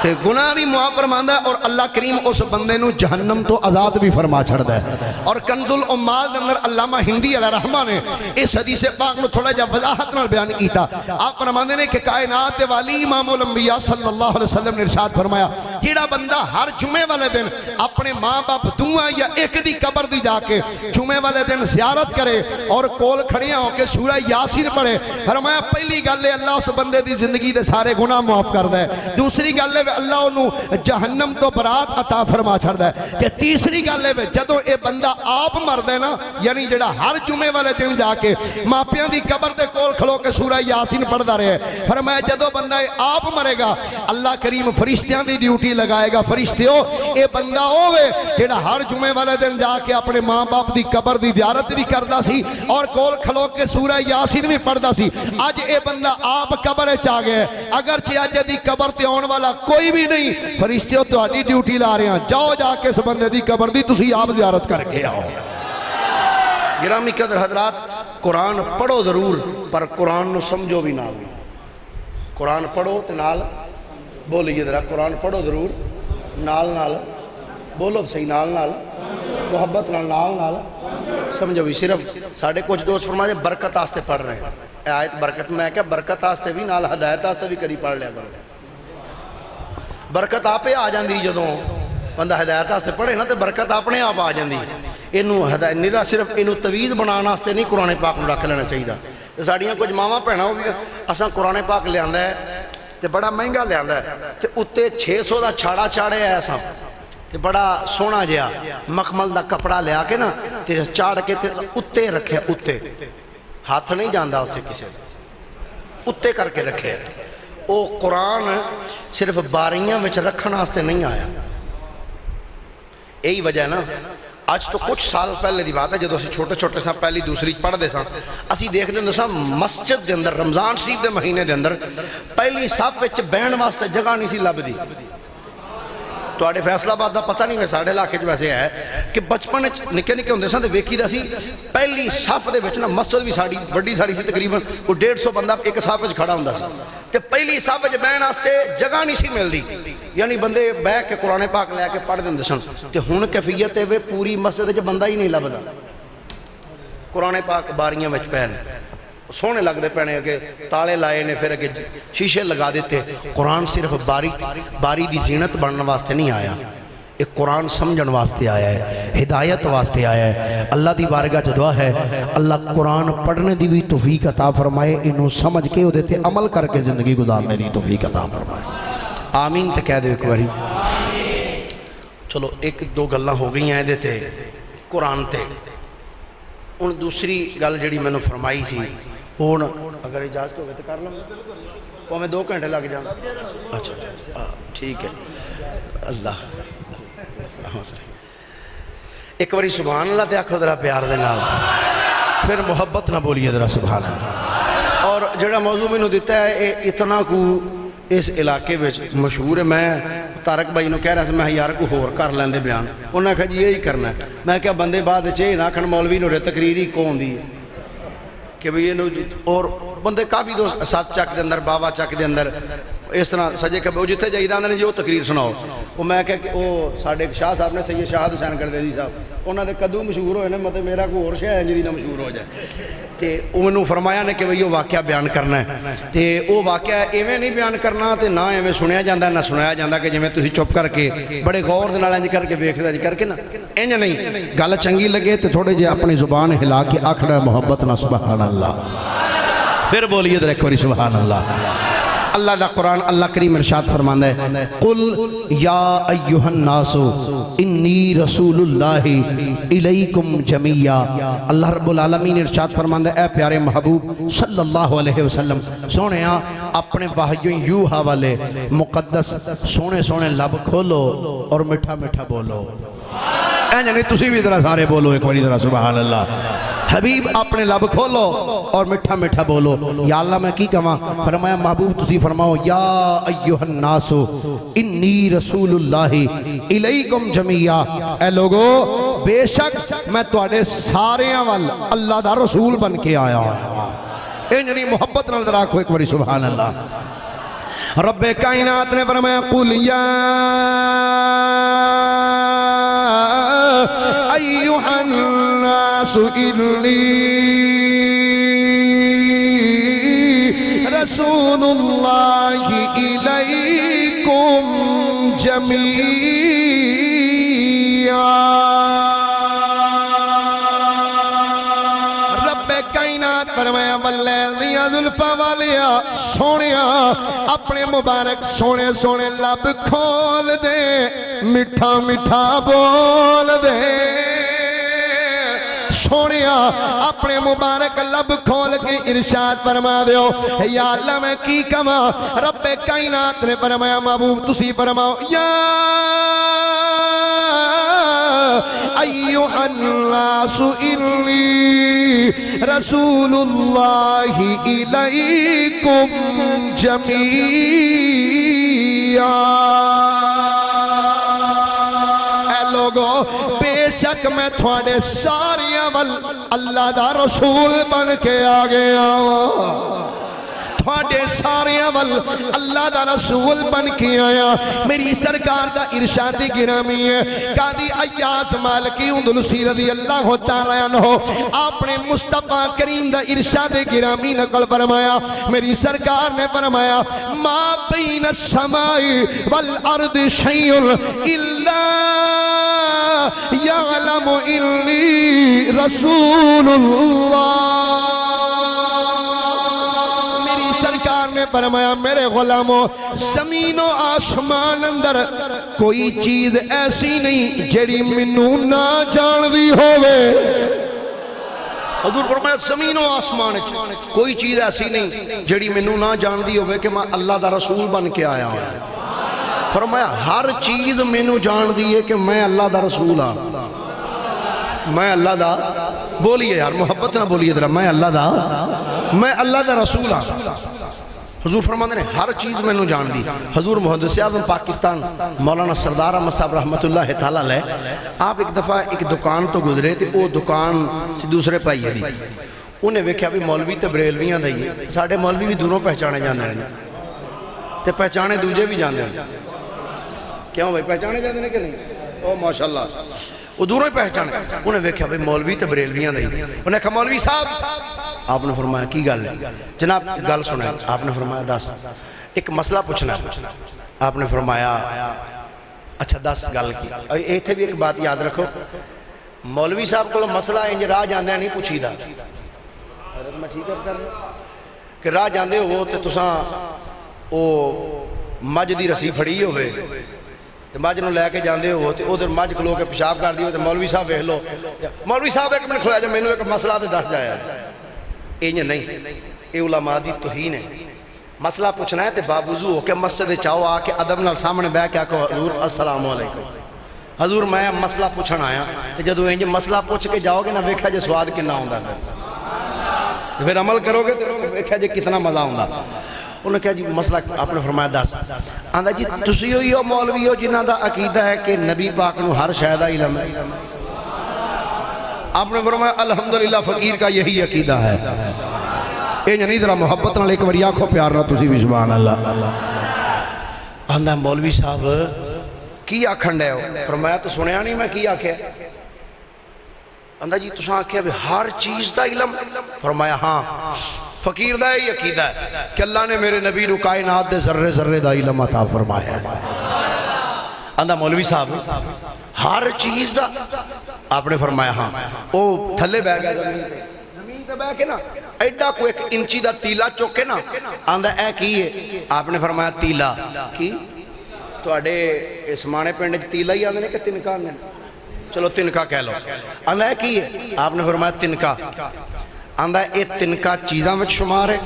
تے گناہ بھی معاف فرماندا ہے اور اللہ کریم اس بندے نو جہنم تو آزاد بھی فرما چھڑدا ہے اور کنز العمال دے اندر علامہ ہندی علیہ رحمہ نے اس حدیث پاک نو تھوڑا جا وضاحت نال بیان کیتا آپ فرماندے نے کہ کائنات دے والی امام الانبیاء صلی اللہ علیہ وسلم نے ارشاد فرمایا جیڑا بندہ ہر جمعے والے دن اپنے ماں باپ دعا یا ایک دی قبر دی جا کے جمعے والے دن زیارت کرے اور کول کھڑیاں ہو کے سورہ یاسین پڑھے فرمایا پہلی گل ہے اللہ اس بندے دی زندگی دے سارے گناہ معاف کردا ہے دوسری گل ہے اللہ انہوں جہنم تو برات عطا فرما چھڑدا ہے کہ تیسری گل ہے جدوں اے بندہ آپ مرد ہے نا یعنی جڑا ہر جمعے والے دن جا کے ماپیاں دی قبر دے کول کھلو کے سورہ یاسین پڑھدا رہے فرمایا جدوں بندہ آپ مرے گا اللہ کریم فرشتیاں دی ڈیوٹی لگائے گا فرشتیوں اے بندہ ہوئے جڑا ہر جمعے والے دن جا کے اپنے ماں باپ دی قبر دی زیارت بھی کردا سی اور کول کھلو کے سورہ یاسین بھی پڑھدا سی اج اے بندہ آپ قبر وچ آ گئے اگرچہ اج دی قبر تے آਉਣ والا کوئی بھی نہیں فرشتیوں تہاڈی ڈیوٹی لا رہے ہیں جاؤ جا کے اس بندے دی قبر دی تسی آپ زیارت کر کے آؤ گرامی قدر حضرات قرآن پڑھو ضرور پر قرآن نو سمجھو بھی نہ قرآن پڑھو تے نال بولیے ذرا قرآن پڑھو ضرور نال نال بولو صحیح نال نال محبت نال نال نال سمجھو بھی صرف ساڑھے کچھ دوست فرمائے برکت آستے پڑھ رہے ہیں اے آیت برکت میں کیا برکت آستے بھی نال ہدایت آستے بھی کدی پڑھ لیا کرو برکت آپ آ جاندی جدوں بندہ ہدایت آستے پڑھے نا تے برکت اپنے آپ آ جاندی انہوں ہدایت نرا صرف انہوں تویز بنانا آستے نہیں قرآن پاک نو رکھ لینا چاہیے ساڑیاں کچھ ماما پہنا ہوگی اساں قرآن پاک لے آندہ ہے تے بڑا مہنگا لے آندہ ہے تے اتے 600 دا چھاڑا چاڑے ہے اساں تے بڑا سونا جیا مخمل دا کپڑا لے آکے نا تے چاڑ کے تے اتے رکھے اتے ہاتھ نہیں جاندہ اتے کسے اتے کر کے رکھے او قرآن صرف باریاں وچ رکھنا آستے نہیں آیا یہی وجہ ہے نا آج تو کچھ سال پہلے دی بات ہے جدو اسی چھوٹے چھوٹے ساں پہلی دوسری پڑھ دے ساں اسی دیکھ دیں ساں مسجد دے اندر رمضان شریف دے مہینے دے اندر پہلی صف وچ بہن واسطے جگہ نہیں سی لب دی تو آڑے فیصلہ بات دا پتہ نہیں ویسے آڑے علاقے جو ویسے ہے کہ بچپن نکے نکے ہوندے ساں دے ویکھی دا سی پہلی صف دے وچ نا مسجد بھی ساڑی بڑی ساری سی تقریباً کوئی 150 بندہ ایک صف وچ کھڑا ہوندا سی تے پہلی صف وچ بہن واسطے جگہ نہیں سی ملدی یعنی بندے بیٹھ کے قرآن پاک لے کے پڑھ دیندے سن تے ہن کیفیت ہے پوری مسجد وچ بندہ ہی نہیں لبدا قرآن پاک باریاں وچ پہن سونے لگ دے پہنے کہ تالے لائے نے پھر کہ شیشے لگا دیتے قرآن صرف باری دی زینت بڑھنے واسطے نہیں آیا ایک قرآن سمجھن واسطے آیا ہے، ہدایت واسطے آیا ہے۔ اللہ دی بارگاہ چ دعا ہے اللہ قرآن پڑھنے دی بھی توفیق عطا فرمائے، انہوں سمجھ کے ادھے تے عمل کر کے زندگی گزارنے دی توفیق عطا فرمائے۔ آمین تے کہہ دے ایک باری۔ چلو ایک دو گلاں ہو گئی ہیں دے تے قرآن تے۔ ان دوسری گل جڑی میں نے فرمائی سی ہون اگر اجازت ہوگی تو کر لوں وہ میں 2 گھنٹے لگ جاؤں۔ اچھا ٹھیک ہے۔ اللہ ایک باری سبحان اللہ تے آکھو ذرا پیار دے نال، پھر محبت نہ بولیے ذرا سبحان اللہ۔ اور جڑا موضوع میں نے دیتا ہے اتنا کو اس علاقے میں مشہور ہے۔ میں تارک بھائی نے کہہ رہا ہے میں یار کو ہور کر لیندے بیان، انہوں نے کہا جی یہی کرنا ہے۔ میں کہا بندے بعد چاہیے نہ کھن مولوی نے تقریری کون دی کہ بھئی یہ اور بندے کافی دوست ساتھ چک دے اندر بابا چک دے اندر اس طرح سجے کہ وہ جتھے جائیدہ اندر جو تقریر سناؤ وہ میں کہ وہ ساڑھے شاہ صاحب نے سید شاہد حسین کردیدی صاحب انہوں نے کدو مشہور ہوئے نا مطلب میرا کوئی اور شاہ ہے جی نہ مشہور ہو جائے تے انہوں فرمایا نے کہ وہ واقعہ بیان کرنا ہے تے وہ واقعہ ایویں نہیں بیان کرنا تے نہ ایویں سنیا جاندہ نہ سنایا جاندہ کہ جویں تسی چپ کر کے بڑے غور دے نال انج کر کے ویکھدا جی کر کے نا انج نہیں گل چنگی لگے تے تھوڑے جے اپنی زبان ہلا کے آکھنا محبت نہ سبحان اللہ، پھر بولیے در ایک باری سبحان اللہ۔ اللہ دا قرآن اللہ کریم ارشاد فرماندہ ہے قل یا ایہا الناس انی رسول اللہ الیکم جمیعا۔ اللہ رب العالمین ارشاد فرماندہ ہے اے پیارے محبوب صلی اللہ علیہ وسلم سونے اپنے وحیوں یوحا والے مقدس سونے سونے لب کھولو اور مٹھا مٹھا بولو۔ یعنی تسی بھی ذرا سارے بولو ایک باری ذرا سبحان اللہ۔ حبیب اپنے لب کھولو اور مٹھا مٹھا بولو۔ یا اللہ میں کی کہاں فرمایا محبوب تسی فرماؤ یا ایوہ الناس انی رسول اللہ الیکم جمیعا، اے لوگو بے شک میں تواڈے سارے وال اللہ دا رسول بن کے آیا ہوں۔ یعنی محبت نال ذرا آکھو ایک باری سبحان اللہ۔ رب کائنات نے فرمایا قل یا ایوہ الناس انی رسول اللہ الیکم جمیعا۔ رب کائنات فرمایا واللیل دیا ذلفہ والیا سونیا اپنے مبارک سونے سونے لب کھول دے مٹھا مٹھا بول دے سونیا اپنے مبارک لب کھول کے ارشاد فرما دیو یا اللہ میں کی کما رب کائنات نے فرمایا محبوب تسی فرماؤ یا ایوہ الناس انی رسول اللہ الیکم جمیعا۔ اے لوگو بے شک میں تھوڑے سارے عمل اللہ دا رسول بن کے آگے آواں، تھوڑے سارے عمل اللہ دا رسول بن کے آیا۔ میری سرکار دا ارشاد گرامی ہے قاضی ایاز مالکی اندلسی رضی اللہ تعالیٰ عنہ اپنے مصطفیٰ کریم دا ارشاد گرامی نقل فرمایا میری سرکار نے فرمایا ما بین السماء والارض شیء الا یعلم انی رسول اللہ۔ نے فرمایا میرے غلاموں زمین و آسمان اندر کوئی چیز ایسی نہیں جڑی منو نہ جان دی ہوئے۔ حضور فرمایا زمین و آسمان کوئی چیز ایسی نہیں جڑی منو نہ جان دی ہوئے کہ میں اللہ دا رسول بن کے آیا ہوں۔ فرمایا ہر چیز منو جان دی ہے کہ میں اللہ دا رسول ہاں، میں اللہ دا بولیے یار محبت نہ بولیے ذرا میں اللہ دا رسول ہاں۔ حضور فرماتے ہیں ہر چیز میں نو جان دی۔ حضور محدث اعظم پاکستان مولانا سردار احمد صاحب رحمت اللہ تعالیٰ علیہ آپ ایک دفعہ ایک دکان تو گزرے تھے وہ دکان سے دوسرے پائیے دی انہیں ویکھیا بھی مولوی تے بریلویاں دائی ساڑھے مولوی بھی دونوں پہچانے جاندے ہیں تے پہچانے دوجے بھی جاندے ہیں کیوں بھائی پہچانے جاندے ہیں کہ نہیں؟ او ماشاءاللہ وہ دونوں ہی پہچانے انہیں ویکھیا بھی مولوی تے بریلویاں دائی انہیں کہا مولوی صاحب آپ نے فرمایا کی گل ہے جناب گل سنیں آپ نے فرمایا دس ایک مسئلہ پوچھنا آپ نے فرمایا اچھا 10 گل کی ایتھے بھی ایک بات یاد رکھو مولوی صاحب کو مسئلہ انج راہ جاندے نہیں پوچھی دا حضرت میں ٹھیک کر رہا کہ راہ جاندے ہو تو تساں او مجھ دی رسی پھڑی ہوئے مجھ نو لے کے جاندے ہو تو ادھر مجھ کھلو کے پیشاب کر دی ہو تو مولوی صاحب ویکھ لو مولوی صاحب ایک منٹ کھلویا جا مینوں ایک مسئلہ تے دس جایا انج نہیں اے علماء دی توہین ہے مسئلہ پوچھنا ہے تے باوضو ہو کے مسجد چاہو آ کے ادب نال سامنے بیٹھ کے آکو حضور السلام علیکم حضور میں مسئلہ پوچھن آیا تے جدوں انج مسئلہ پوچھ کے جاؤ گے نا ویکھا جے سواد کتنا ہوندا ہے پھر عمل کرو گے تو ویکھا جے کتنا مزہ ہوندا انہوں نے کہا جی مسئلہ آپ نے فرمایا 10 آندا جی تسی ہوئی ہو مولوی ہو جنہاں دا عقیدہ ہے کہ نبی پاک نو ہر شے دا علم ہے آپ نے فرمایا الحمدللہ فقیر کا یہی عقیدہ ہے اے نہیں ذرا محبت نال ایک بار آکھو پیار نال تسی بھی سبحان اللہ آندا مولوی صاحب کی آکھن ڈے ہو فرمایا تو سنیا نہیں میں کی آکھیا آندا جی تساں آکھیا ہر چیز دا علم فرمایا ہاں فقیر دا ہی عقیدہ ہے کہ اللہ نے میرے نبی نو کائنات دے ذرے ذرے دا علم عطا فرمایا ہے آندا مولوی صاحب ہر چیز دا آپ نے فرمایا ہاں او تھلے بہ گیا زمین تے بہ کے نا ایڈا کو ایک انچی دا تیلا چوکے نا آندا اے کی ہے آپ نے فرمایا تیلا کی تواڈے اسمانے پنڈ وچ تیلا ہی آندے نے کہ تنکا آندے نے چلو تنکا کہہ لو آندا اے کی ہے آپ نے فرمایا تنکا آندا اے تنکا چیزاں میں شمار ہے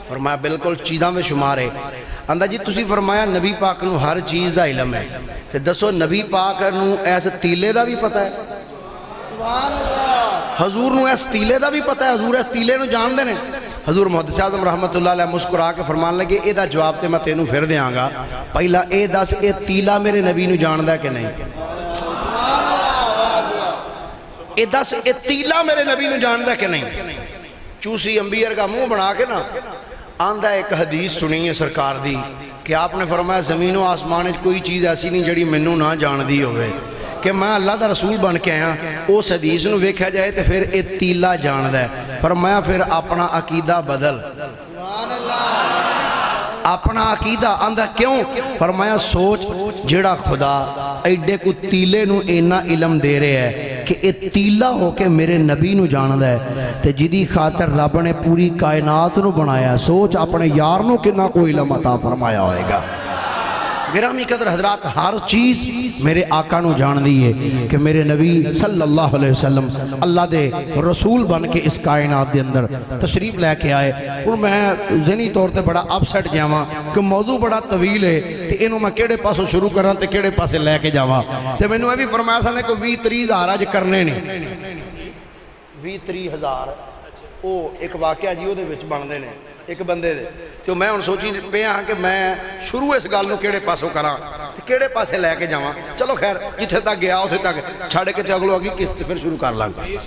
فرمایا بالکل چیزاں میں شمار ہے آندا جی تسی فرمایا نبی پاک نو ہر چیز دا علم ہے تے دسو نبی پاک نو ایسے تیلے دا بھی پتہ ہے سبحان اللہ حضور نو ایس تیلے دا بھی پتہ ہے حضور ایس تیلے نو جان دے نے حضور محدث اعظم رحمت اللہ علیہ مسکرا کے فرمان لگے اے دا جواب تے میں تینوں پھر دیاں گا پہلا اے دس اے تیلا میرے نبی نو جان دا کہ نہیں اے دس اے تیلا میرے نبی نو جان دا کہ نہیں چوسی انبیار کا منہ بنا کے نا آندہ ایک حدیث سنی ہے سرکار دی کہ آپ نے فرمایا زمین و آسمان کوئی چیز ایسی نہیں جڑی منوں نہ جان دی ہوئے کہ میں اللہ دا رسول بن کے آیا اس حدیث نو ویکھا جائے تے پھر اے تیلا جان دا ہے فرمایا پھر اپنا عقیدہ بدل سبحان اللہ اپنا عقیدہ آندہ کیوں فرمایا سوچ جڑا خدا ایڈے کو تیلے نو اینا علم دے رہے ہیں کہ اے تیلا ہو کے میرے نبی نو جاندہ ہے تے جدی خاطر رب نے پوری کائنات نو بنایا سوچ اپنے یار نو کنا کو علم عطا فرمایا ہوئے گا گرامی قدر حضرات ہر چیز میرے آقا نو جان دیئے کہ میرے نبی صلی اللہ علیہ وسلم اللہ دے رسول بن کے اس کائنات دے اندر تشریف لے کے آئے اور میں ذہنی طور تے بڑا اپسیٹ جاواں کہ موضوع بڑا طویل ہے تے انہوں میں کیڑے پاسوں شروع کراں تے کیڑے پاسے لے کے جاواں تے میں نے بھی فرمایا سا نے کہ 20-30 ہزار آج کرنے نہیں 20-30 ہزار او ایک واقعہ جی او دے وچ بن دے نے ایک بندے دے تو میں ان سوچی پہ ہاں کہ میں شروع اس گال نو کیڑے پاسوں کراں کیڑے پاسے لے کے جاواں چلو خیر جتھے تک گیا اتھے تک چھاڑے کے تے اگلو اگی کس پھر شروع کر لیں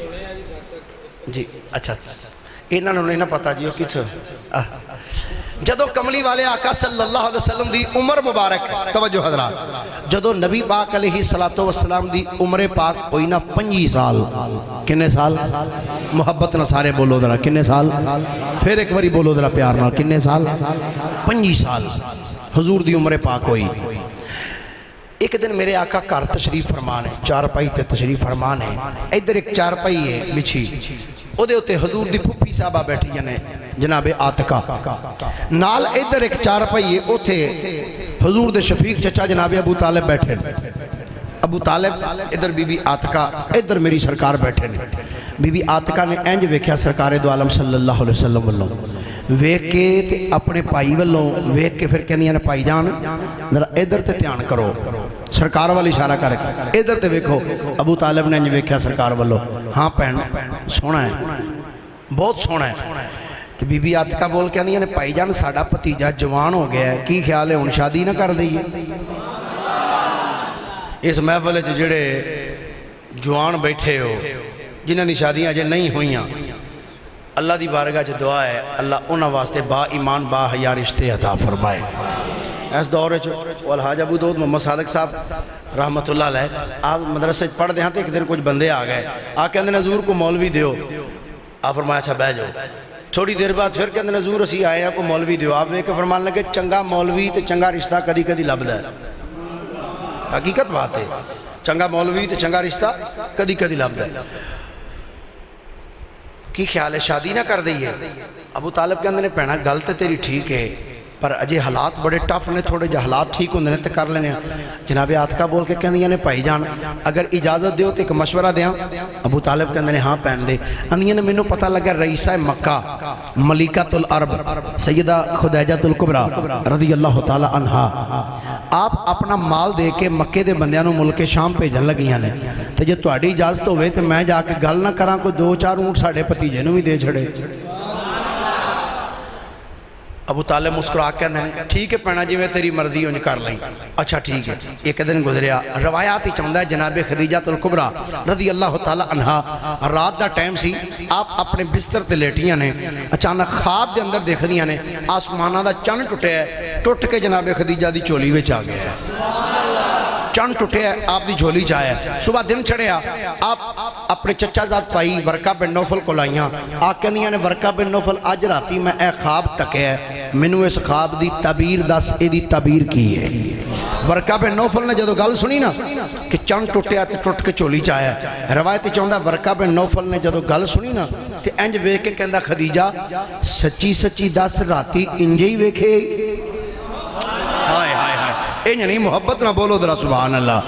جی اچھا انہاں نوں نہیں نہ پتہ جی کتھے جدو کملی والے آقا صلی اللہ علیہ وسلم دی عمر مبارک توجہ حضرات جدو نبی پاک علیہ السلام دی عمر پاک ہوئی نا 25 سال کنے سال محبت نہ سارے بولو ذرا کنے سال پھر ایک باری بولو ذرا پیار نہ کنے سال 25 سال حضور دی عمر پاک ہوئی ایک دن میرے آقا گھر تشریف فرمان ہے چارپائی تے تشریف فرمان ہے ادھر ایک چارپائی ہے بچھی او دے ہوتے حضور دی پھپھی صاحبہ بیٹھی جانے جناب آتکا نال ادھر ایک چارپائی ہے او تھے حضور دے شفیق چچا جناب ابو طالب بیٹھے ابو طالب ادھر بی بی آتکا ادھر میری سرکار بیٹھے بی بی آتکا نے اینج ویکھیا سرکار دو عالم صلی اللہ علیہ وسلم واللہ ویک کے تے اپنے پائی والوں ویک کے پھر کہنی ہے پائی جان ذرا ادھر تے دھیان کرو سرکار والی اشارہ کر کے ادھر تے ویکھو ابو طالب نے ویکھیا سرکار والوں ہاں پہن سونا ہے بہت سونا ہے تو بی بی آتکا بول کے کہنی ہے پائی جان ساڑا پتیجہ جوان ہو گیا ہے کی خیال ہے ان شادی نہ کر دئیے اس محفل جڑے جوان بیٹھے ہو جنہاں دی شادیاں جے نہیں ہوئیاں اللہ دی بارگاہ جو دعا ہے اللہ انہاں واسطے با ایمان با حیا رشتے عطا فرمائے اس دور والحاج ابو داؤد محمد صادق صاحب رحمت اللہ علیہ آپ مدرسے پڑھ دے ہاں تے ایک دن کچھ بندے آ گئے آ کے اندر حضور کو مولوی دیو آپ فرمایا اچھا بہ جاؤ تھوڑی دیر بعد پھر کہ اندر حضور اسی آئے ہیں کو مولوی دیو آپ ایک فرمان لگے چنگا مولوی تے چنگا رشتہ کدی کدی لبدا ہے حقیقت بات ہے. چنگا مولوی تے چنگا رشتہ کدی کدی لبدا ہے. کی خیال ہے شادی نہ کر دئیے؟ ابو طالب کہندے نے بھینا گل تے تیری ٹھیک ہے پر اجے حالات بڑے ٹف نے, تھوڑے جے حالات ٹھیک ہوندے نے تے کر لینے. جناب عاتقہ بول کے کہندیاں نے بھائی جان اگر اجازت دیو تے ایک مشورہ دیاں. ابو طالب کہندے نے ہاں پہن دے. اندیاں نے مینوں پتہ لگا رئیسہ مکہ ملکۃ العرب سیدہ خدیجہ الکبریٰ رضی اللہ تعالی عنہا آپ اپنا مال دے کے مکے دے بندیاں نوں ملک شام بھیجن لگیاں نے. تے جے تہاڈی اجازت ہوے تے میں جا کے گل نہ کراں کوئی 2-4 اونٹ ساڈے بھتیجے نوں وی دے چھڑے. ابو طالب مسکرا کے کہندے ہیں ٹھیک ہے پینا جی میں تیری مرضی انج کر لیں. اچھا ٹھیک ہے. ایک دن گزریا, روایات ہی چاہتا ہے جناب خدیجہ الکبریٰ رضی اللہ تعالی عنہا رات دا ٹائم سی, آپ اپنے بستر تے لیٹیاں نے. اچانک خواب دے اندر دیکھ دیاں نے آسمانہ دا چن ٹوٹیا ہے, ٹوٹ کے جناب خدیجہ دی چولی وچ آ گیا ہے. چن ٹوٹے ہے آپ دی جھولی چاہے. صبح دن چڑھیا, آپ اپنے چچا زاد پائی ورقہ بن نوفل کو لائیاں. آپ کہندیاں نے ورقہ بن نوفل اج راتی میں اے خواب تکے ہے, مینوں اس خواب دی تعبیر دس, اے دی تعبیر کی ہے. ورقہ بن نوفل نے جدو گل سنی نا کہ چن ٹوٹیا تے ٹوٹ کے چولی چاہے, روایت چاہتا ورقہ بن نوفل نے جدو گل سنی نا تے انج ویکھ کے کہندا خدیجہ سچی سچی دس راتی انجے ہی ویکھے. ہائے ہائے ہائے, اے نہیں محبت نہ بولو ذرا سبحان اللہ.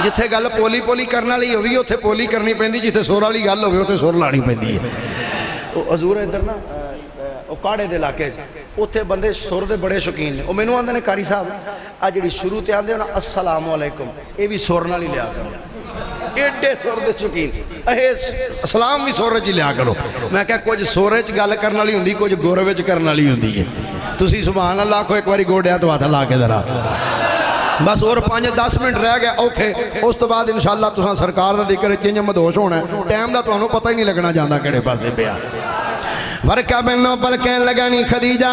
جتھے گل پولی پولی کرنا لی ہوئی اتھے پولی کرنی پیندی, جتھے سور والی گل ہوئی اتھے سور لانی پیندی ہے. حضور ادھر نا کاڑے دے علاقے اتھے بندے سور دے بڑے شوقین نے. وہ مینوں آندے نے قاری صاحب آ جڑی شروع تے آندے نا السلام علیکم, اے بھی سور نال ہی لیا کرو. ایڈے سور دے شوقین اسلام بھی سور وچ لیا کرو. میں کہا کچھ سور وچ گل کرن والی ہوندی, کچھ گور وچ کرن والی ہوندی ہے. تسی سبحان اللہ کو ایک باری گوڑیاں تو ہاتھ لا کے ذرا بس اور 5-10 منٹ رہ گیا اوکھے. اس تو بعد انشاءاللہ تساں سرکار دا ذکر چنج مدہوش ہونا ہے, ٹائم دا تانوں پتہ ہی نہیں لگنا جاندا کیڑے پاسے پیا. ورقہ بن نوفل کہن لگا نہیں خدیجہ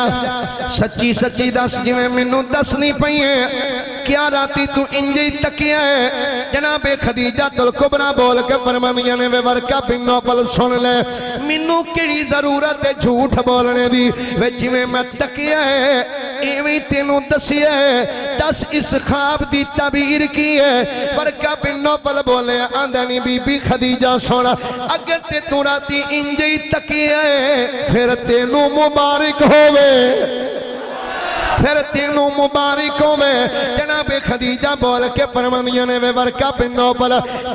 سچی سچی دس جویں مینوں دسنی پئی ہے, کیا راتی تو انجی تکیا ہے؟ جناب خدیجہ الکبریٰ بول کے فرماندیاں نے وے ورقہ بن نوفل سن لے, مینوں کیڑی ضرورت ہے جھوٹ بولنے دی, وے جویں میں تکیا ہے ایویں تینوں دسیا ہے, دس اس خواب دی تعبیر کی ہے. ورقہ بن نوفل بولے آندا نہیں بی بی خدیجہ سونا اگر تے تو راتی انجی تکیا ہے پھر تینوں مبارک ہوئے, پھر تینوں مبارک ہوئے. جناب خدیجہ بول کے فرماندیاں نے وے ورقہ بن نوفل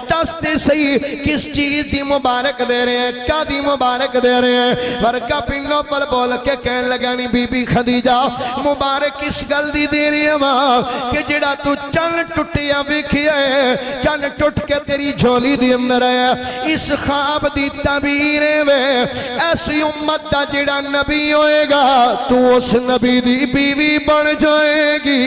دس تے صحیح کس چیز دی مبارک دے رہے ہیں, کیا دی مبارک دے رہے ہیں؟ ورقہ بن نوفل بول کے کہن لگا نہیں بی بی خدیجہ مبارک اس گل دی دے رہی ہے ماں کہ جڑا تو چن ٹوٹیا ویکھیا ہے, چن ٹوٹ کے تیری جھولی دی اندر ہے, اس خواب دی تعبیر ہے ایسی امت دا جڑا نبی ہوئے گا تو اس نبی دی بیوی بن جائے گی.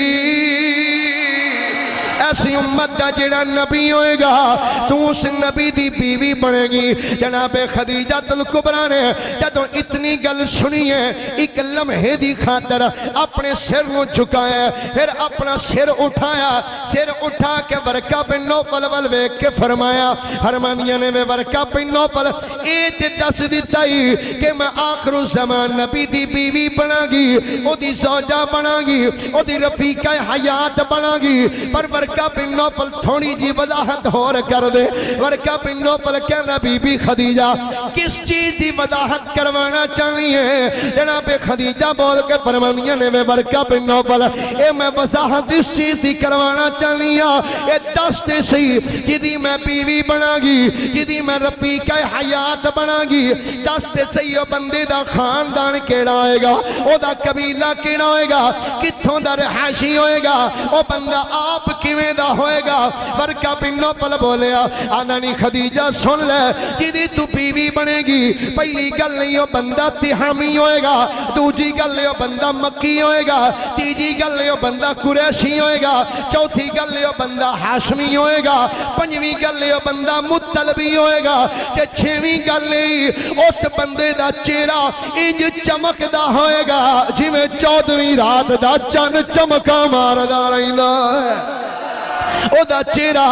ایسی امت دا جڑا نبی ہوئے گا تو اس نبی دی بیوی بنے گی. جناب خدیجہ الکبریٰ نے جدو اتنی گل سنی ہے ایک لمحے دی خاطر اپنے سر نو جھکایا, پھر اپنا سر اٹھایا, سر اٹھا کے ورقہ بن نوفل ول ویکھ کے فرمایا فرماندیاں نے وے ورقہ بن نوفل اے تے دس دتا ہی کہ میں آخر الزمان نبی دی بیوی بنا گی, او دی زوجہ بنا گی, او دی رفیقہ حیات بنا گی. پر ورقہ بن نوفل تھوڑی جی وضاحت اور کر دے. ورقہ بن نوفل کہنا بی بی خدیجہ کس چیز دی وضاحت کروانا چاہنی ہے؟ جناب خدیجہ بول کے فرماندیاں نے وے ورقہ بن نوفل اے میں وضاحت اس چیز دی کروانا چاہنی ہے, اے دس تے صحیح جدی میں بیوی بنا گی, جدی میں رفیقہ حیات بنا گی, دس تے صحیح بندے دا خاندان کیڑا ہوئے گا, او دا قبیلہ کیڑا ہوئے گا, کتھوں دا رہائشی ہوئے گا, او بندہ آپ کیویں دا ہوئے گا. ورقہ بن نوفل بولیا آنا نہیں خدیجہ سن لے جدی تو بیوی بنے گی پہلی گل نہیں ہو بندہ تہامی ہوئے گا, دوجی گل نہیں ہو بندہ مکی ہوئے گا, تیجی گل نہیں ہو بندہ قریشی ہوئے گا, چوتھی گل نہیں ہو بندہ ہاشمی ہوئے گا, پنجویں گل نہیں ہو بندہ مطلبی ہوئے گا, تے چھویں گل نہیں اس بندے دا چہرہ انج چمک دا ہوئے گا جی میں 14ویں رات دا چن چمکا مار دا رہندا ہے. او دا چہرہ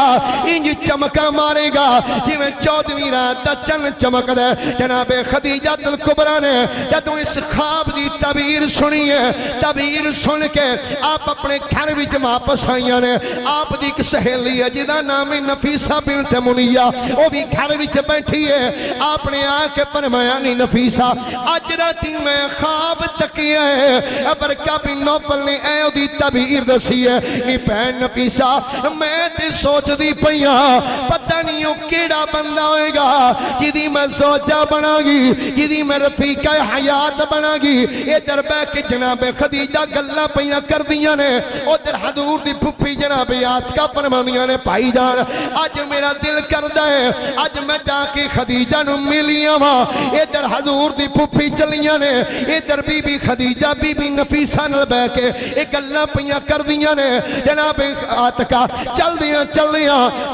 انج چمکا مارے گا جویں 14ویں رات دا چن چمکدا ہے۔ جناب خدیجہ الکبریٰ نے جدوں اس خواب دی تعبیر سنی ہے، تعبیر سن کے آپ اپنے گھر وچ واپس آئیاں نے۔ آپ دی ایک سہیلی ہے جدا نام نفیسہ بنت منیہ، وہ بھی گھر وچ بیٹھی ہے۔ آپ نے آ کے فرمایا نہیں نفیسہ اج راتی میں خواب تکیا ہے، برکہ بن نوفل نے اے دی تعبیر دسی ہے۔ نی بہن نفیسہ میں تے سوچ دی پیاں پتہ نہیں وہ کیڑا بندہ ہوئے گا جدی میں زوجہ بنا گی، جدی میں رفیقہ حیات بنا گی۔ ادھر بہ کے جناب خدیجہ گلہ پیاں کر دیاں نے، ادھر حضور دی پھپھی جناب عاتکہ فرماندیاں نے بھائی جان اج میرا دل کردا ہے اج میں جا کے خدیجہ نو ملیاں وا۔ ادھر حضور دی پھپھی چلیاں نے، ادھر بی بی خدیجہ بی بی نفیسہ نال بہ کے ایک گلاں پیاں کر دیاں نے۔ جناب عاتکہ چل دیاں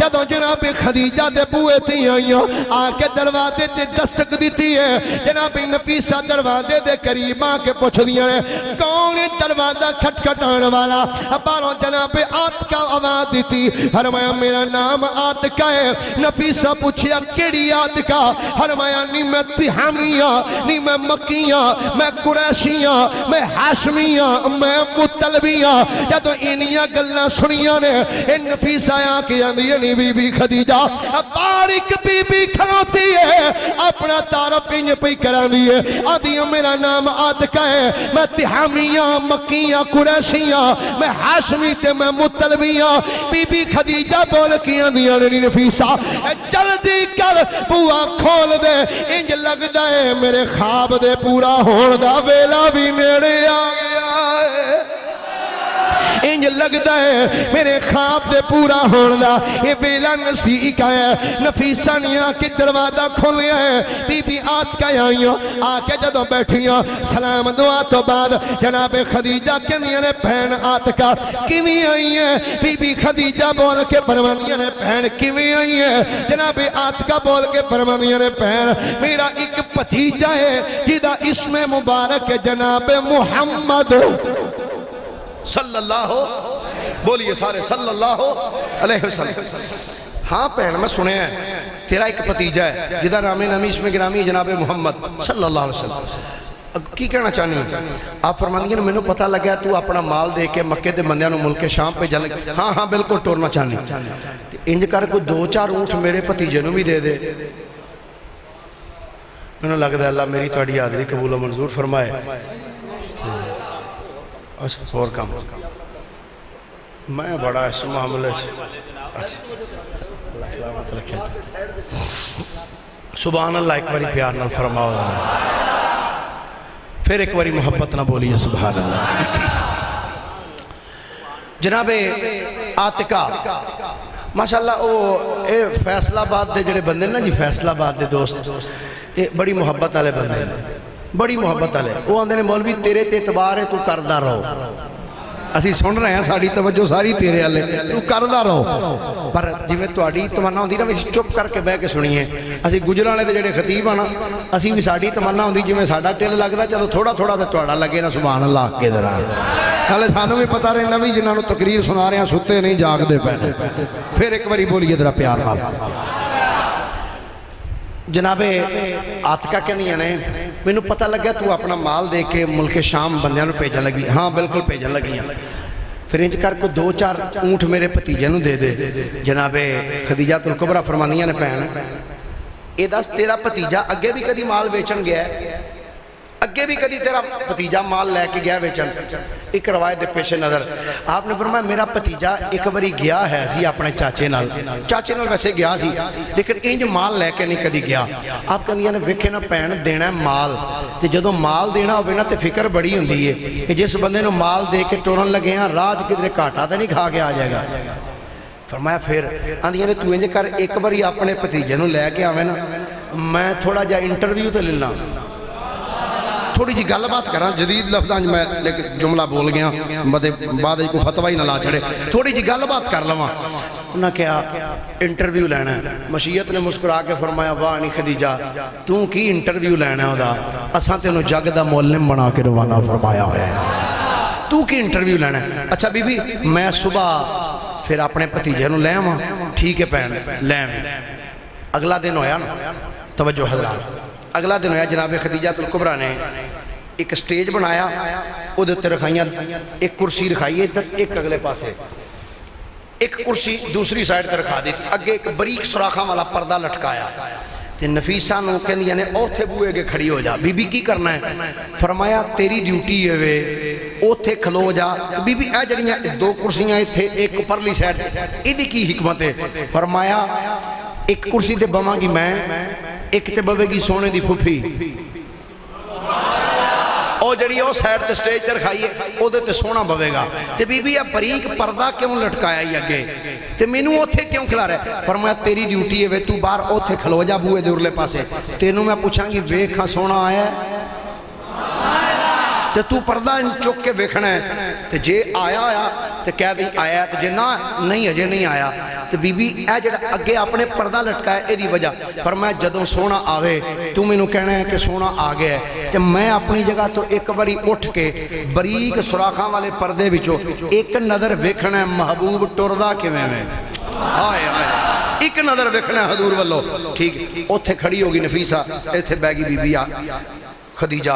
جدوں جناب خدیجہ دے بوئے تے آئیاں آ کے دروازے تے دستک دیتی ہے۔ جناب نفیسہ دروازے دے قریب آ کے پوچھ دیاں نے کون دروازہ کھٹکھٹان والا؟ باہروں جناب عاتکہ آواز دیتی، فرمایا میرا نام عاتکہ ہے۔ نفیسہ پوچھیا کیڑی عاتکہ؟ فرمایا نہیں میں تہامیہ، نہیں میں مکیہ، میں قریشیہ، میں ہاشمیہ، میں مطلبیہ۔ جدوں انہیاں گلاں سنیاں نے نفیسہ آ کے آندی نہیں بی بی خدیجہ بارک بی بی کھلوتی ہے اپنا تعارف انج پہ کراندی ہے، آدھی میرا نام عاتکہ ہے، میں تہامیہ، مکیہ، قریشیہ، میں ہاشمی تے میں مطلبیہ۔ بی بی خدیجہ بول کی آندیاں نے نفیسہ جلدی کر بوا کھول دے، انج لگدا ہے میرے خواب دے پورا ہون دا ویلا بھی نیڑے آ گیا ہے، انج لگدا ہے میرے خواب دے پورا ہون دا یہ ویلا نزدیک ہے۔ نفیسہ نے آ کے دروازہ کھولیا ہے، بی بی عاتکہ آئیاں آ کے جدوں بیٹھیاں سلام دعا تو بعد جناب خدیجہ کہندیاں نے بہن عاتکہ کیویں آئی ہے؟ بی بی خدیجہ بول کے فرماندیاں نے بہن کیویں آئی ہے؟ جناب عاتکہ بول کے فرماندیاں نے بہن میرا ایک بھتیجا ہے جدا اسم مبارک ہے جناب محمد صلی اللہ بولیے سارے صلی اللہ علیہ وسلم۔ ہاں پہن میں سنے ہیں تیرا ایک بھتیجا ہے جدا نام نامی اسم گرامی جناب محمد صلی اللہ علیہ وسلم۔ کی کہنا چاہنی ہے؟ آپ فرماندگی نے میں نے پتہ لگا تو اپنا مال دے کے مکہ دے بندیاں نو ملک شام پہ جل گئے۔ ہاں بالکل ٹورنا چاہنی انج کر کو 2-4 اونٹ میرے بھتیجے نو بھی دے دے۔ میں نے لگتا ہے اللہ میری تہاڈی حاضری قبول و منظور فرمائے۔ اور کام میں بڑا اس معاملے اللہ سلامت رکھے سبحان اللہ ایک باری پیار نہ فرماؤ پھر ایک باری محبت نہ بولیے سبحان اللہ۔ جناب عاتکہ ماشاءاللہ اے فیصلہ آباد دے جڑے بندے نا جی فیصلہ آباد دے دوست اے بڑی محبت والے بندے بڑی محبت والے وہ آندے نے مولوی تیرے تے اعتبار ہے تو کردہ رہو۔ اسی سن رہے ہیں ساری توجہ ساری تیرے والے تو کردہ رہو، پر جویں تہاڈی تمنا ہوندی نا وچ چپ کر کے بہ کے سنیے۔ اسی گجراں والے تے جڑے خطیب آنا اسی بھی ساڈی تمنا ہوندی جویں ساڈا ٹل لگدا چلو تھوڑا تھوڑا تے تہاڈا لگے نا سبحان اللہ کے ذرا نالے سانوں بھی پتہ رہندا وی جنہاں نوں تقریر سنا رہے ہیں ستے نہیں جاگدے پے۔ پھر ایک باری بولیے ذرا پیار نال۔ جناب عاتکہ کہندیاں نے مینوں پتہ لگا تو اپنا مال دے کے ملک شام بندیاں نوں بھیجن لگی۔ ہاں بالکل بھیجن لگیاں۔ پھر انج کر کو 2-4 اونٹ میرے بھتیجے نوں دے دے۔ جناب خدیجہ الکبریٰ فرماندیاں نے بہن اے دس تیرا بھتیجا اگے بھی کدی مال بیچن گیا ہے؟ اگے بھی کدی تیرا بھتیجا مال لے کے گیا بیچن؟ ایک روایت دے پیش نظر آپ نے فرمایا میرا بھتیجا ایک باری گیا ہے سی اپنے چاچے نال ویسے گیا سی لیکن انج مال لے کے نہیں کدی گیا۔ آپ کہندیاں نے ویکھے نا بہن دینا ہے مال تے جدوں مال دینا ہوے نا تے فکر بڑی ہوندی ہے کہ جس بندے نو مال دے کے ٹورن لگے ہیں راج کدھر گھاٹا تے نہیں کھا کے آ جائے گا۔ فرمایا پھر آندیاں نے تو انج کر ایک باری اپنے بھتیجے نو لے کے آویں نا میں تھوڑا جا انٹرویو تے لینا تھوڑی جی گل بات کراں جدید لفظاں میں لیکن جملہ بول گیا بعد کو فتوی نہ لا چھڑے تھوڑی جی گل بات کر لواں۔ انہاں کہا انٹرویو لینا ہے۔ مشیت نے مسکرا کے فرمایا واہ نہیں خدیجہ تو کی انٹرویو لینا ہے دا اساں تینوں جگ دا معلم بنا کے روانہ فرمایا ہوا ہے تو کی انٹرویو لینا ہے؟ اچھا بی بی میں صبح پھر اپنے بھتیجے نو لے آواں ٹھیک ہے بھین لے آویں اگلا دن ہویا نا توجہ حضرات اگلا دن ہویا جناب خدیجہ الکبریٰ نے ایک سٹیج بنایا او دے تے رکھائیاں ایک کرسی رکھائی ادھر ایک اگلے پاسے ایک کرسی دوسری سائڈ تے رکھا دی اگے ایک بریک سوراخاں والا پردہ لٹکایا تے نفیسہ نو کہندی نے اوتھے بوئے کے کھڑی ہو جا بی بی کی کرنا ہے فرمایا تیری ڈیوٹی ہے وے اوتھے کھلو جا بی بی اے جڑیاں دو کرسیاں ایتھے ایک پرلی سائڈ ایدی کی حکمت ہے فرمایا ایک کرسی تے بواں گی میں ایک تے بوے گی سونے دی پھپھی او جڑی او سائڈ تے سٹیج تے رکھائی ہے او دے تے سونا بوے گا تے بی بی بریک پردہ کیوں لٹکایا ہی اگے تے مینوں اوتھے کیوں کھلا رہا ہے فرمایا تیری ڈیوٹی ہے وے تو باہر اوتھے کھلو جا بوئے دے ارلے پاسے تینوں میں پوچھاں گی ویکھاں سونا آیا ہے تے تو پردہ چک کے ویکھنا ہے تے جے آیا آیا تے کہہ دی آیا تے جے نہ نہیں اجے نہیں آیا تے بی بی اے جڑا اگے اپنے پردہ لٹکا ہے ایدی وجہ فرمایا جدوں سونا آوے تو مینوں کہنا ہے کہ سونا آ گیا ہے تے میں اپنی جگہ تو ایک باری اٹھ کے بریک سوراخاں والے پردے وچوں ایک نظر ویکھنا ہے محبوب ٹردا کیویں میں ہائے ہائے ایک نظر ویکھنا ہے حضور والو ٹھیک اوتھے کھڑی ہوگی نفیسہ ایتھے بیگی بی بی خدیجہ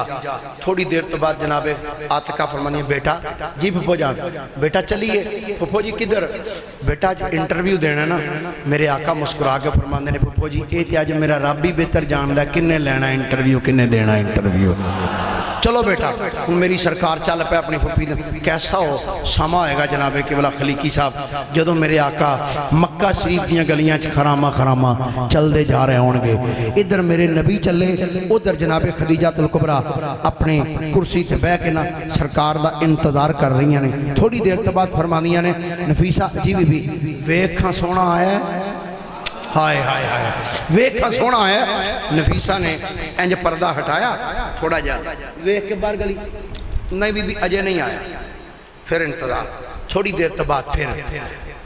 تھوڑی دیر تو بعد جناب عاتقہ فرمانی ہے بیٹا جی پھپھو جان بیٹا چلیے پھپھو جی کدھر بیٹا انٹرویو دینا نا میرے آقا مسکرا کے فرماندے نے پھپھو جی اے تے اج میرا رب بھی بہتر جان دا کنے لینا انٹرویو کنے دینا انٹرویو چلو بیٹا ہن میری سرکار چل پہ اپنی پھپھی دے کیسا ہو سما ہوئے گا جناب قبلہ خلیقی صاحب جدوں میرے آقا مکہ شریف دیاں گلیاں چ خرامہ خرامہ چل دے جا رہے ہون گے ادھر میرے نبی چلے ادھر جناب خدیجہ الکبریٰ اپنے کرسی تے بیٹھ کے نا سرکار دا انتظار کر رہی ہیں تھوڑی دیر کے بعد فرمانیاں نے نفیسہ جی بی بی ویکھاں سونا آیا ہے ہائے ہائے ہائے ویکھاں سونا آیا ہے نفیسہ نے انج پردہ ہٹایا تھوڑا جا ویکھ کے باہر گلی نہیں بی بی اجے نہیں آیا پھر انتظار تھوڑی دیر کے بعد پھر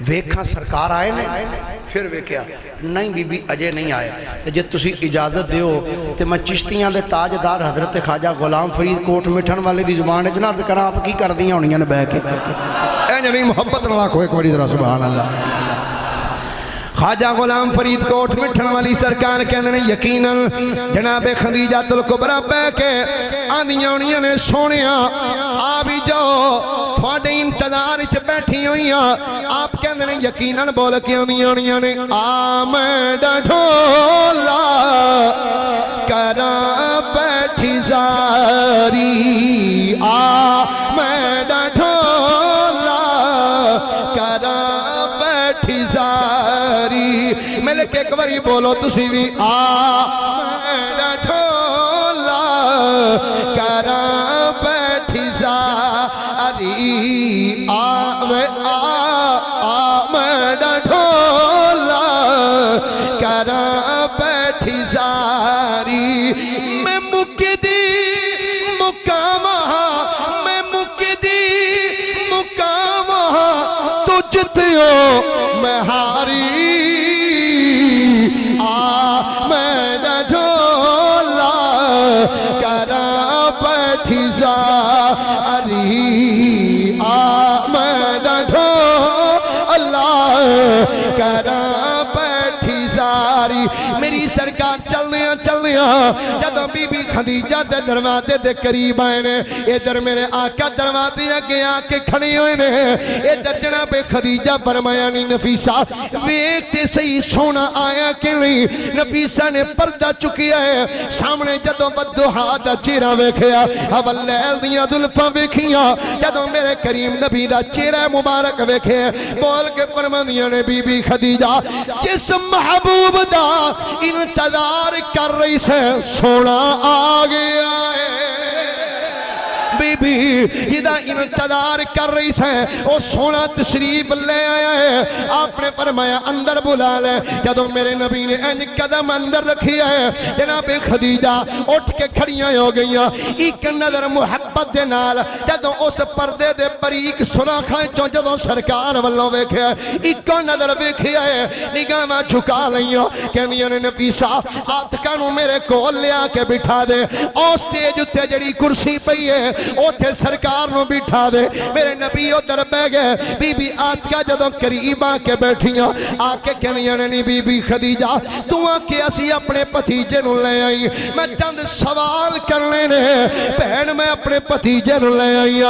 ویکھاں سرکار آئے نے پھر ویکھیا نہیں بی بی اجے نہیں آئے تے جے تسی اجازت دیو تے میں چشتیاں دے تاجدار حضرت خواجہ غلام فرید کوٹ مٹھن والے دی زبان وچ عرض کراں آپ کی کر دیاں ہونیاں نے بہ کے اے نہیں محبت نال آکھو ایک واری ذرا سبحان اللہ خواجہ غلام فرید کوٹ مٹھن والی سرکار کہندے نے یقیناً جناب خدیجہ الکبریٰ بہ کے آندیاں ہونیاں نے سونیا آ بھی جاؤ تھوڑے انتظار وچ بیٹھی ہوئیاں آپ کہندے نے یقیناً بول کے آندیاں ہونیاں نے آ میں ڈھولا کراں بیٹھی زاری آ میں ڈھولا کراں بیٹھی زاری مل کے ایک باری بولو تسی بھی آ میں ڈھولا کراں بیٹھی زاری آ میں ڈھولا کراں بیٹھی زاری میں مکدی مقامہ میں مکدی مقامہ تجھ تیو میں ہاری آ میں ڈھولا کراں بیٹھی زاری آ میں ڈھولا کراں بیٹھی زاری میری سرکار چلنیاں جدو بی بی خدیجہ دے دروازے دے قریب آئے نے ادھر میرے آقا دروازے اگے آ کے کھڑے ہوئے نے ادھر جناب خدیجہ فرمایا نہیں نفیسہ ویکھتے صحیح سونا آیا کہ نہیں نفیسہ نے پردہ چکیا ہے سامنے جدو بدوحا دا چہرہ ویکھیا اول لیل دیاں زلفاں ویکھیاں جدو میرے کریم نبی دا چہرہ مبارک ویکھے بول کے فرماندیاں نے بی بی خدیجہ جس محبوب دا انتظار کر رہی سے سونا آ گیا ہے بی بی جدہ انتظار کر رہی سے وہ سونا تشریف لے آیا ہے آپ نے فرمایا اندر بلا لے جدو میرے نبی نے انج قدم اندر رکھی ہے جناب خدیجہ اٹھ کے کھڑیاں ہو گئیاں ایک نظر محبت دے نال جدو اس پردے دے بریک سراخاں چوں جدو سرکار والوں ویکھے ایک نظر ویکھے ہے نگاہاں جھکا لئیاں کہندیاں نے نفیسہ عاتقہ نو میرے کول لیا کے بٹھا دے او سٹیج تے جڑی کرسی پئی ہے اوتھے سرکار نو بٹھا دے میرے نبی ادھر بہ گئے بی بی آتکا جدوں قریب آ کے بیٹھیاں آ کے کہندیاں نے بی بی خدیجہ تو آ کے اسی اپنے بھتیجے نو لے آئی میں چند سوال کرنے نے بہن میں اپنے بھتیجے نو لے آئی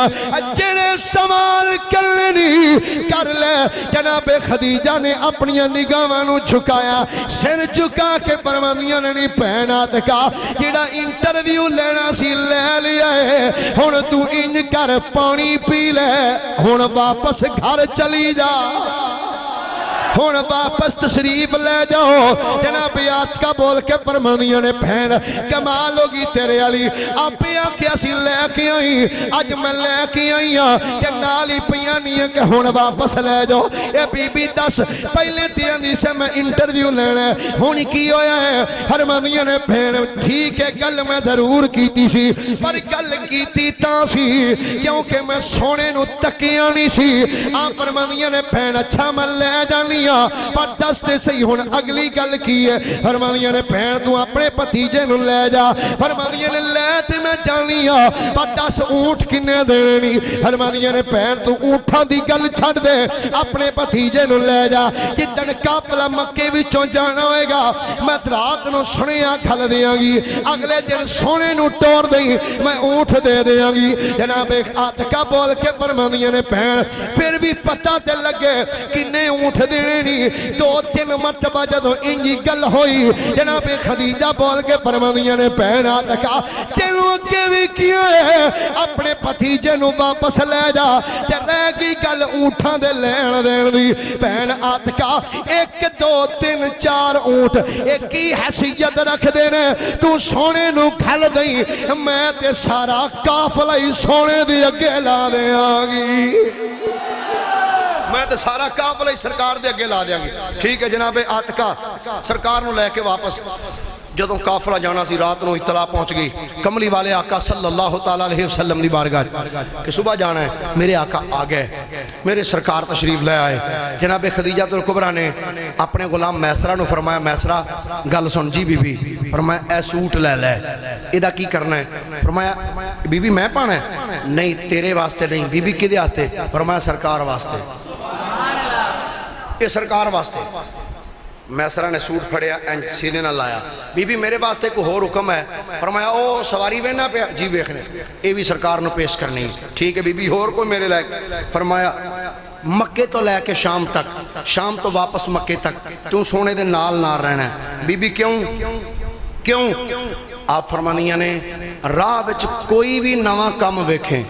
جڑے سوال کرنے نہیں کر لے جناب خدیجہ نے اپنی نگاہاں نو جھکایا سر جھکا کے فرماندیاں نے بہن آتکا جڑا انٹرویو لینا سی لے لیا ہے ہن تو انج کر پانی پی لے ہن واپس گھر چلی جا ہن واپس تشریف لے جاؤ جناب آتکا بول کے فرماندیاں نے بہن کمال ہوگی تیرے علی آپ آکھیا سی لے کے آئی اج میں لے کے آئی ہاں کہ نال ہی پیاں نہیں کہ ہن واپس لے جاؤ اے بی بی دس پہلے تے آندی سے میں انٹرویو لینا ہے ہن کی ہویا ہے فرماندیاں نے بہن ٹھیک ہے گل میں ضرور کیتی سی پر گل کیتی تاں سی کیونکہ میں سونے نو تکیاں نہیں سی آپ فرماندیاں نے بہن اچھا میں لے جانی پر دستے صحیح ہون اگلی گل کی ہے فرماندیاں نے بہن تو اپنے بھتیجے نو لے جا فرماندیاں نے لے تے میں جانی پر دس اونٹ کنے دینے نہیں فرماندیاں نے بہن تو اونٹاں دی گل چھڑ دے اپنے بھتیجے نو لے جا جدن قافلہ مکے وچوں جانا ہوئے گا میں رات نو سنیا کھل دیاں گی اگلے دن سونے نو ٹور دیں میں اونٹ دے دیاں گی جناب آتکا بول کے فرماندیاں نے بہن پھر بھی پتہ تے لگے کنے اونٹ دینے نہیں دو تین مرتبہ جدو انجی گل ہوئی جناب خدیجہ بول کے فرماندیاں نے بہن آتکا تینوں کے بھی کیا ہے اپنے بھتیجے نو واپس لے جا تے رہ گئی گل اونٹاں دے لین دین دی بہن آتکا ایک دو تین چار اونٹ ایک ہی حیثیت رکھ دینے تو سونے نو کھل دیں میں تے سارا قافلہ ہی سونے دی اگے لا دے آگی میں تو سارا قافلہ ہی سرکار دے اگے لا دیا گی ٹھیک ہے جناب آتکا سرکار نو لے کے واپس جدوں قافلہ جانا سی رات نو اطلاع پہنچ گئی کملی والے آقا صلی اللہ تعالیٰ علیہ وسلم دی بارگاہ کہ صبح جانا ہے میرے آقا آگئے میرے سرکار تشریف لے آئے جناب خدیجہ الکبریٰ نے اپنے غلام میسرہ نو فرمایا میسرہ گل سن جی بی بی فرمایا اے سوٹ لے لے ادھا کی کرنا ہے فرمایا بی بی میں پانا ہے نہیں تیرے واسطے نہیں بی بی کدے واسطے فرمایا سرکار واسطے یہ سرکار واسطے میسرہ نے سوٹ پھڑیا اینج سینے نہ لایا بی بی میرے واسطے کو ہور حکم ہے فرمایا او سواری وینا پہ جی ویکھنے اے بھی سرکار نو پیش کرنی ٹھیک ہے بی بی ہور کوئی میرے لائق فرمایا مکے تو لے کے شام تک شام تو واپس مکے تک تو سونے دے نال نار رہنا ہے بی بی کیوں آپ فرمانیاں نے راہ وچ کوئی بھی نواں کام ویکھیں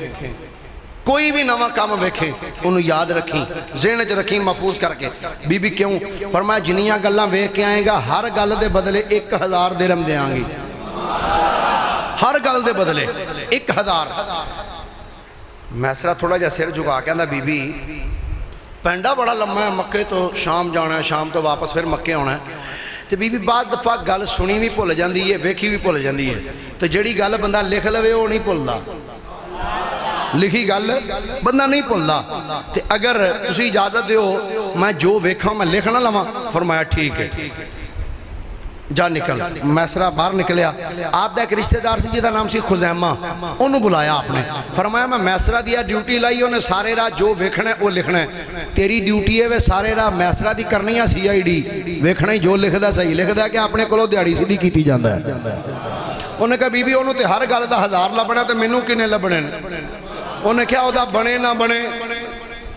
کوئی بھی نواں کام ویکھیں انہوں یاد رکھیں ذہن وچ رکھیں محفوظ کر کے بی بی کیوں فرمایا جنیاں گلاں ویکھ کے آئیں گا ہر گل دے بدلے 1000 درہم دیاں گی ہر گل دے بدلے 1000 میسرہ تھوڑا جا سر جھکا کے آندا بی بی پینڈا بڑا لمبا ہے مکے تو شام جانا ہے شام تو واپس پھر مکے ہونا ہے تو بی بی بعد دفعہ گل سنی بھی بھول جاندی ہے ویکھی بھی بھول جاندی ہے تو جڑی گل بندہ لکھ لوے وہ نہیں بھولدا لکھی گل بندہ نہیں بھولدا تے اگر تسی اجازت دیو میں جو ویکھاں میں لکھنا لواں فرمایا ٹھیک ہے جا نکل میسرہ باہر نکلیا آپ دا ایک رشتہ دار سی جیدہ نام سی خزیمہ انہوں بلایا آپ نے فرمایا میں میسرہ دیا ڈیوٹی لائی انہیں سارے راہ جو ویکھنا ہے وہ لکھنا ہے تیری ڈیوٹی ہے وہ سارے راہ میسرہ دی کرنی ہے سی آئی ڈی ویکھنا ہی جو لکھ دا صحیح لکھ دا کہ اپنے کلو دیاڑی سی دی کیتی جاندہ ہے انہوں نے کہا بی بی انہوں تے ہر گل دا 1000 لبنا تے منوں کنے لبنے انہوں نے کہا دا بنے نہ بنے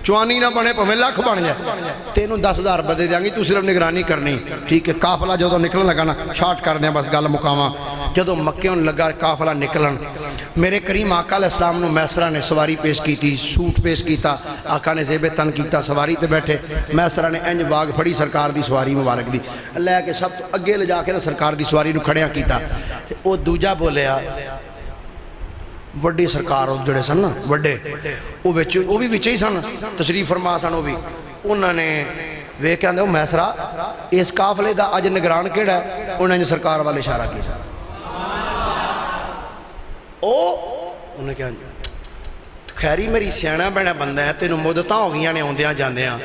چوانی نہ بنے پہ میں لاکھ بن جائے تینوں 10,000 بدے دیاں گی تو صرف نگرانی کرنی ٹھیک ہے قافلہ جو نکلن لگا نا شارٹ کر دیں بس گل مقامہ جدو مکیوں لگا قافلہ نکلن میرے کریم آقا علیہ السلام نے میسرہ نے سواری پیش کی تھی سوٹ پیش کیتا آقا نے زیب تن کیتا سواری تے بیٹھے میسرہ نے انج باغ پھڑی سرکار دی سواری مبارک دی اللہ کے سب اگے لے جا کے سرکار دی سواری نو کھڑیاں کیتا او دوجا بولیا وڈے سرکار جڑے سن نا وڈے وہ بھی وچے ہی سن تشریف فرما سن وہ بھی انہوں نے ویکھ کے آندے میسرہ اس قافلے دا اج نگران کیڑا ہے انہوں نے سرکار والے اشارہ کیا انہوں نے کہا خیری میری سیانا بہنا بندہ ہے تینوں مدتاں ہو گئیاں نے ہوندیاں جاندیاں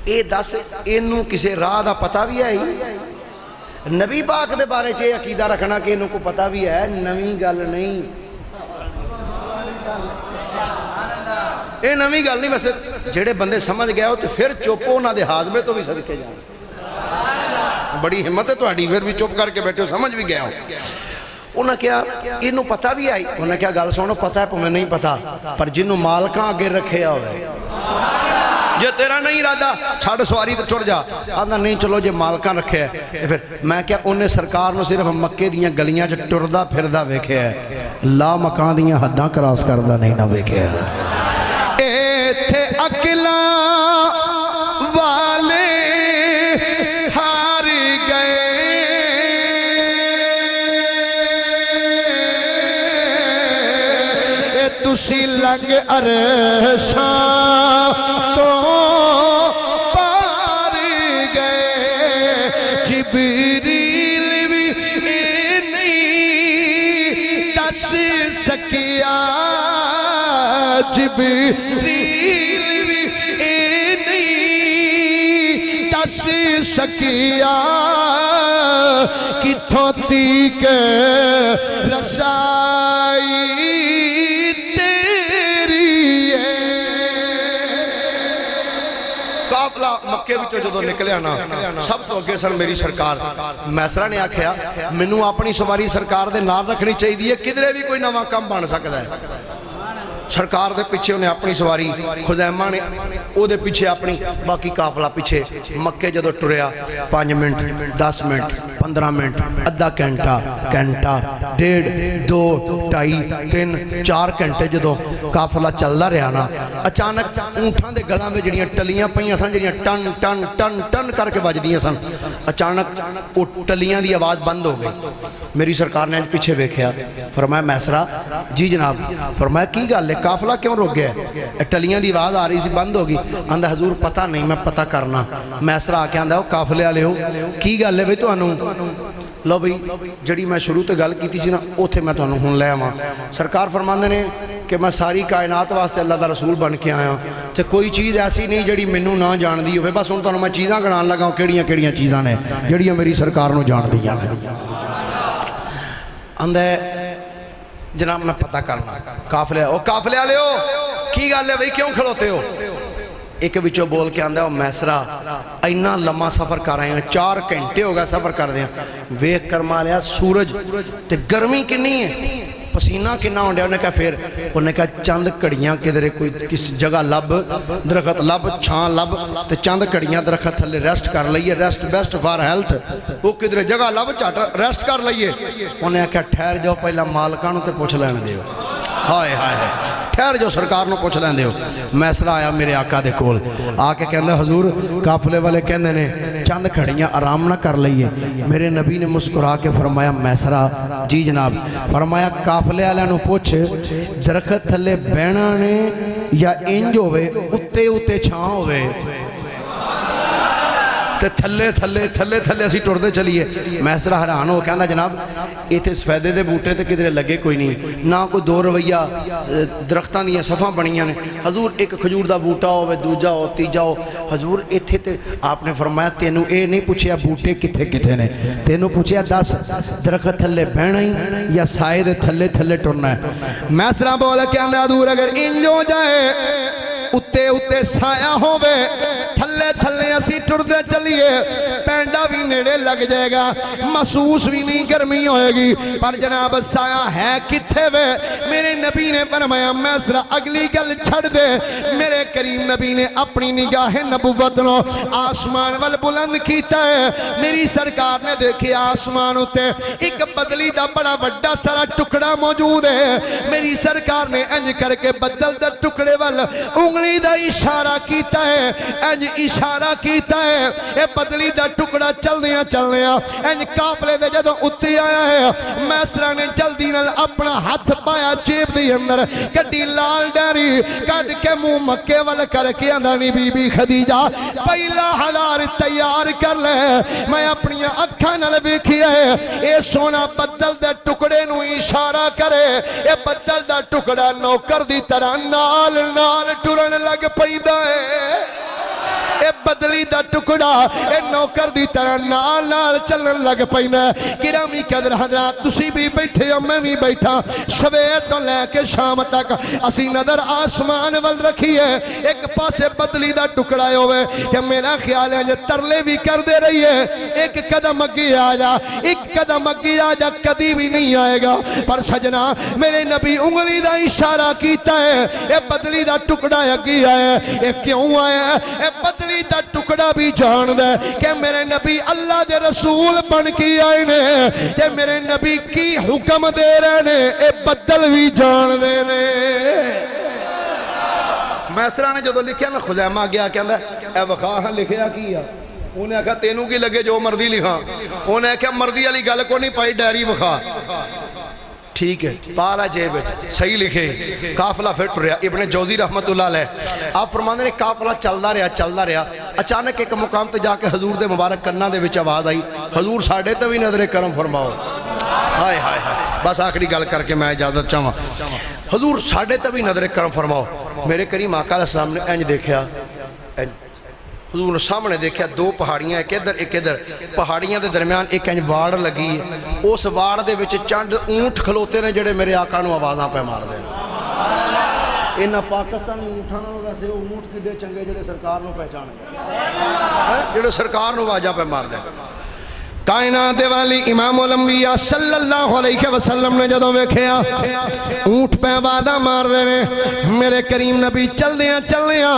اے دس اینوں کسے راہ دا پتہ بھی ہے ہی نبی پاک دے بارے چے عقیدہ رکھنا کہ اینوں کو پتہ بھی ہے نویں گل نہیں یہ نویں گل نہیں، ویسے جڑے بندے سمجھ گئے ہو تو پھر چپ انہاں دے ہاضمے تو بھی صدقے جان. بڑی ہمت ہے تہاڈی، پھر بھی چپ کر کے بیٹھے ہو، سمجھ بھی گئے ہو. انہاں کیا اینوں پتہ بھی آئی، انہاں کیا گل سنو پتہ ہے پویں نہیں پتہ، پر جنوں مالکاں اگے رکھے ہوئے جے تیرا نہیں ارادہ چھڑ سواری تے ٹر جا. آندا نہیں چلو جے مالکاں رکھے ہے پھر میں کیا انہیں سرکار نو صرف مکے دیاں گلیاں چ ٹردا پھردا ویکھیا ہے، لا مکان دیاں حداں کراس کردا نہیں نہ ویکھیا. ایتھے عقلاں والے ہار گئے، تسی لنگ عرشاں تو پار گئے، جبریل بھی نہیں دس سکیا، جبریل بھی نہیں دس سکیا، کتھوں تیک رسائی مکے وچوں جدوں نکلیا نا سب تو اگے سن میری سرکار. میسرہ نے آکھیا مینوں اپنی سواری سرکار دے نال رکھنی چاہیے، کدھرے بھی کوئی نواں کم بن سکدا ہے. سرکار دے پیچھے انہیں اپنی سواری، خزیمہ نے او دے پیچھے اپنی، باقی قافلہ پیچھے. مکے جدو ٹریا 5 منٹ 10 منٹ 15 منٹ ادھا گھنٹہ گھنٹہ 1.5 2 2.5 3 4 گھنٹے جدو قافلہ چلدا رہا نا، اچانک اونٹاں دے گلاں وچ جڑیاں ٹلیاں پیاں سن، جڑیاں ٹن ٹن ٹن ٹن کر کے بجدیاں سن، اچانک او ٹلیاں دی آواز بند ہو گئی. میری سرکار نے پیچھے ویکھیا، فرمایا میسرہ جی جناب. فرمایا کی گل ہے قافلہ کیوں رک گیا ہے؟ ٹلیاں دی آواز آ رہی سی بند ہوگی. آندا حضور پتہ نہیں، میں پتہ کرنا. میسرہ آ کے آندا قافلے والے ہو کی گل ہے بھئی تانوں؟ لو بھئی جڑی میں شروع تے گل کیتی سی نا اوتھے میں تانوں ہن لے آواں. سرکار فرماندے نے کہ میں ساری کائنات واسطے اللہ دا رسول بن کے آیا تے کوئی چیز ایسی نہیں جڑی مینوں نہ جاندی ہوے. بس ہن تانوں میں چیزاں گنان لگا کیڑیاں کیڑیاں چیزاں نے جڑیاں میری سرکار نوں جاندیاں نے. آندا جناب میں پتہ کرنا. قافلے او قافلے والے ہو کی گل ہے بھئی کیوں کھلوتے ہو؟ ایک وچوں بول کے آندا میسرہ اینا لمحہ سفر کر رہے ہیں، 4 گھنٹے ہو گئے سفر کر دیا. ویکھ کر مالیا سورج تے گرمی کنی ہے، پسینہ کنا ہونڈیا. انہیں کہا پھر انہیں کہا چند کڑیاں کدھرے کوئی کس جگہ لب درخت لب چھان لب تے چند کڑیاں درخت تھلے ریسٹ کر لئیے، ریسٹ بیسٹ فار ہیلتھ. وہ کدھرے جگہ لب چاٹ ریسٹ کر لئیے. انہیں کہا ٹھہر جاؤ پہلا مالکانوں تے پوچھ لینے دیو. ہائے ہائے ٹھہر جو سرکار نو پوچھ لیندے ہو. میسرہ آیا میرے آقا دے کول آ کے کہندا حضور قافلے والے کہندے نے چند کھڑیاں آرام نہ کر لئیے. میرے نبی نے مسکرا کے فرمایا میسرہ جی جناب. فرمایا قافلے والے نو پوچھ درخت تھلے بہنا نے یا انج ہوئے اتے اتے چھاں ہوئے تے تھلے تھلے تھلے تھلے اسی ٹردے چلیے. میسرہ حیران ہو کہندا جناب ایتھے سفیدے دے بوٹے تے کدھرے لگے کوئی نہیں، نہ کوئی 2 رویہ درختاں دیاں صفاں بنیاں نے. حضور ایک کھجور دا بوٹا ہوے دوجا ہو تیجا ہو. حضور ایتھے تے آپ نے فرمایا تینوں اے نہیں پوچھیا بوٹے کتھے کتھے نے، تینوں پوچھیا 10 درخت تھلے بہنا ہی یا سائے دے تھلے تھلے ٹرنا ہے. میسرہ بول کے آندا حضور اگر انج ہو جائے اتے اتے سایہ ہوئے تھلے تھلے اسی ٹردے چلیے، پینڈا بھی نیڑے لگ جائے گا، محسوس بھی نہیں گرمی ہوئے گی. پر جناب سایہ ہے کتھے وے؟ میرے نبی نے فرمایا میسرہ اگلی گل چھڑ دے. میرے کریم نبی نے اپنی نگاہ نبوت نو آسمان وال بلند کیتا ہے. میری سرکار نے دیکھے آسمان ہوتے ایک بدلی دا بڑا بڑا سارا ٹکڑا موجود ہے. میری سرکار نے انج کر کے بدل دا ٹکڑے وال انگلی دا اشارہ کیتا ہے، انج اشارہ کیتا ہے. اے بدلی دا ٹکڑا چلدیاں چلدیاں انج قافلے دے جدوں اُتے آیا ہے. میسرہ نے جلدی نال اپنا ہاتھ پایا جیب دے اندر کڈی لال ڈیری کڈ کے منہ مکے وال کر کے آندا نی بی بی خدیجہ پہلا ہزار تیار کر لے، میں اپنی اکھاں نال ویکھیا ہے. اے سونا بدل دے ٹکڑے نو اشارہ کرے، اے بدل دا ٹکڑا نوکر دی طرح نال نال ٹرن لگ پیندا ہے. اے بدلی دا دا ٹکڑا اے نوکر دی طرح نال نال چلن لگ پیندا ہے گرامی قدر حضرات تسی بھی بیٹھے ہو میں بھی بیٹھا سویر تو لے کے شام تک اسی نظر آسمان ول رکھی ہے ایک پاسے بدلی دا ٹکڑا ہوئے کہ میرا خیال ہے جو ترلے بھی کر دے رہی ہے ایک قدم اگے آ جا ایک قدم اگے آ جا کدی بھی نہیں آئے گا پر سجنا میرے نبی انگلی دا اشارہ کیتا ہے اے بدلی دا ٹکڑا اگے آیا ہے اے کیوں آیا ہے اے بدلی دا ٹکڑا بھی جان دے کہ میرے نبی اللہ دے رسول بن کے آئے نے کہ میرے نبی کی حکم دے رہے نے اے بدل بھی جان دے نے میسرہ نے جو لکھیا نا خزیمہ گیا کہندا اے وخواہ لکھیا کیا انہیں کہا تینوں کی لگے جو مردی لکھا انہیں کہا مردی علی گل کو نہیں پائی ڈیری وخواہ ٹھیک ہے پالا جیب صحیح لکھے قافلہ فٹ رہا ابن جوزی رحمت اللہ علیہ آپ فرمانے نے قافلہ چلدا رہا اچانک ایک مقام تے جا کے حضور دے مبارک کرنا دے وچ آواز آئی حضور ساڑھے تے بھی نظر کرم فرماؤ ہائے ہائے ہائے بس آخری گل کر کے میں اجازت چاہواں حضور ساڑھے تے بھی نظر کرم فرماؤ میرے کریم آقا علیہ السلام نے انج دیکھیا حضور نے سامنے دیکھیا دو پہاڑیاں ایک ادھر پہاڑیاں دے درمیان ایک انج واڑ لگی ہے اس واڑ دے وچ چند اونٹ کھلوتے نے جڑے میرے آقا نو آوازاں پہ مار دے انہاں پاکستانی اونٹاں نوں ویسے اونٹ کڈے چنگے جڑے سرکار نو پہچان جڑے سرکار نو آوازاں پہ مار دے کائنات والی امام الانبیاء صلی اللہ علیہ وسلم نے جدوں ویکھیا اونٹ پہ وعدہ مار دے نے میرے کریم نبی چل دیاں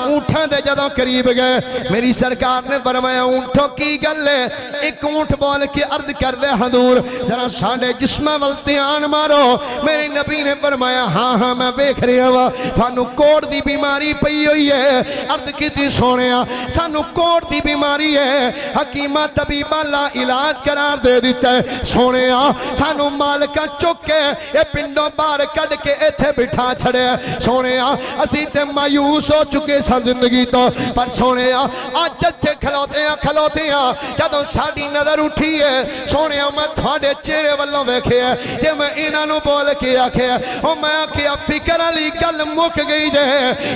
اونٹاں دے جدوں قریب گئے میری سرکار نے فرمایا اونٹوں کی گل ہے ایک اونٹ بول کے عرض کر دے حضور ذرا ساڈے جسم ول دھیان مارو میرے نبی نے فرمایا ہاں میں ویکھ رہا وا تھانوں کوڑ دی بیماری پئی ہوئی ہے عرض کیتی سونیا سانوں کوڑ دی بیماری ہے حکیمہ طبیبہ لا علاج قرار دے دیتا ہے سونے سانو مالکہ چکے اے پنڈوں بار کڑ کے ایتھے بٹھا چھڑے سونے اسی تے مایوس ہو چکے سا زندگی تو پر سونے آج جتھے کھلوتے ہیں جدوں ساڑی نظر اٹھی ہے سونے میں تھوڑے چہرے والوں ویکھے ہیں کہ میں انہاں نو بول کے آکھے او میں آکھے فکر علی گل مک گئی جے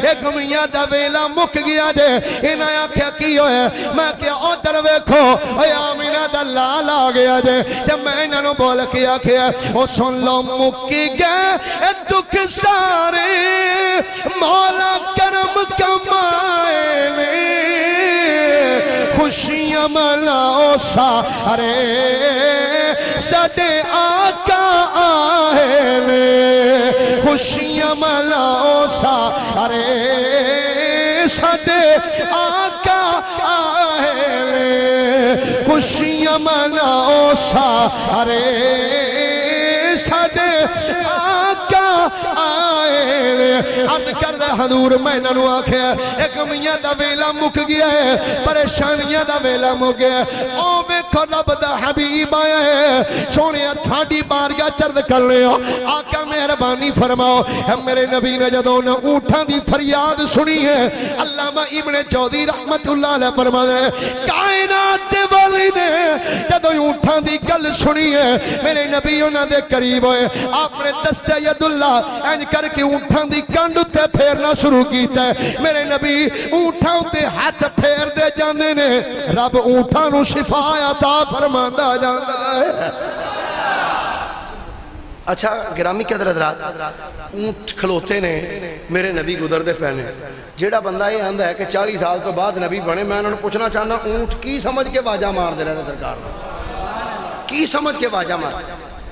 ایک میاں دا ویلا مک گیا جے انہاں آکھے کی ہوئے میں کہ او در ویکھو اے آمینہ دا لال آ گیا جے جب میں انہاں نو بول کے آکھے او سن لو مکی گئے اے دکھ سارے مولا کرم کمائے نے خوشیاں ملاؤ سارے سڈے آقا آئے نے خوشیاں ملاؤ سارے سڈے آقا آئے نے خوشیاں مناؤ سارے سڈے آقا آئے عرض کردہ حضور میں انہوں آکھیا ایک میاں دا ویلا مک گیا ہے پریشانیاں دا ویلا مک گیا ہے او ویکھو رب دا حبیب آیا ہے سونے تھاڑی بارگاہ چرد کر لیا آقا مہربانی فرماؤ میرے نبی نے جدوں نے اونٹاں دی فریاد سنی ہے علامہ ابن جوزی رحمت اللہ علیہ فرماتے ہیں کائنات والی نے جدوں اونٹاں دی گل سنی ہے میرے نبی انہاں دے قریب ہوئے آپ نے دستہ ید اللہ انج کر کے اونٹاں دی کنڈ تے پھیرنا شروع کیتا ہے میرے نبی اونٹاں تے ہاتھ پھیر دے جاندے نے رب اونٹاں نو شفا عطا فرماندا جاندا ہے اچھا گرامی کے حضرات اونٹ کھلوتے نے میرے نبی گزر دے پہنے جیڑا بندہ یہ آندا ہے کہ 40 سال تو بعد نبی بنے میں انہوں نے پوچھنا چاہنا اونٹ کی سمجھ کے واجہ مار دے رہے سرکار نے کی سمجھ کے واجہ مار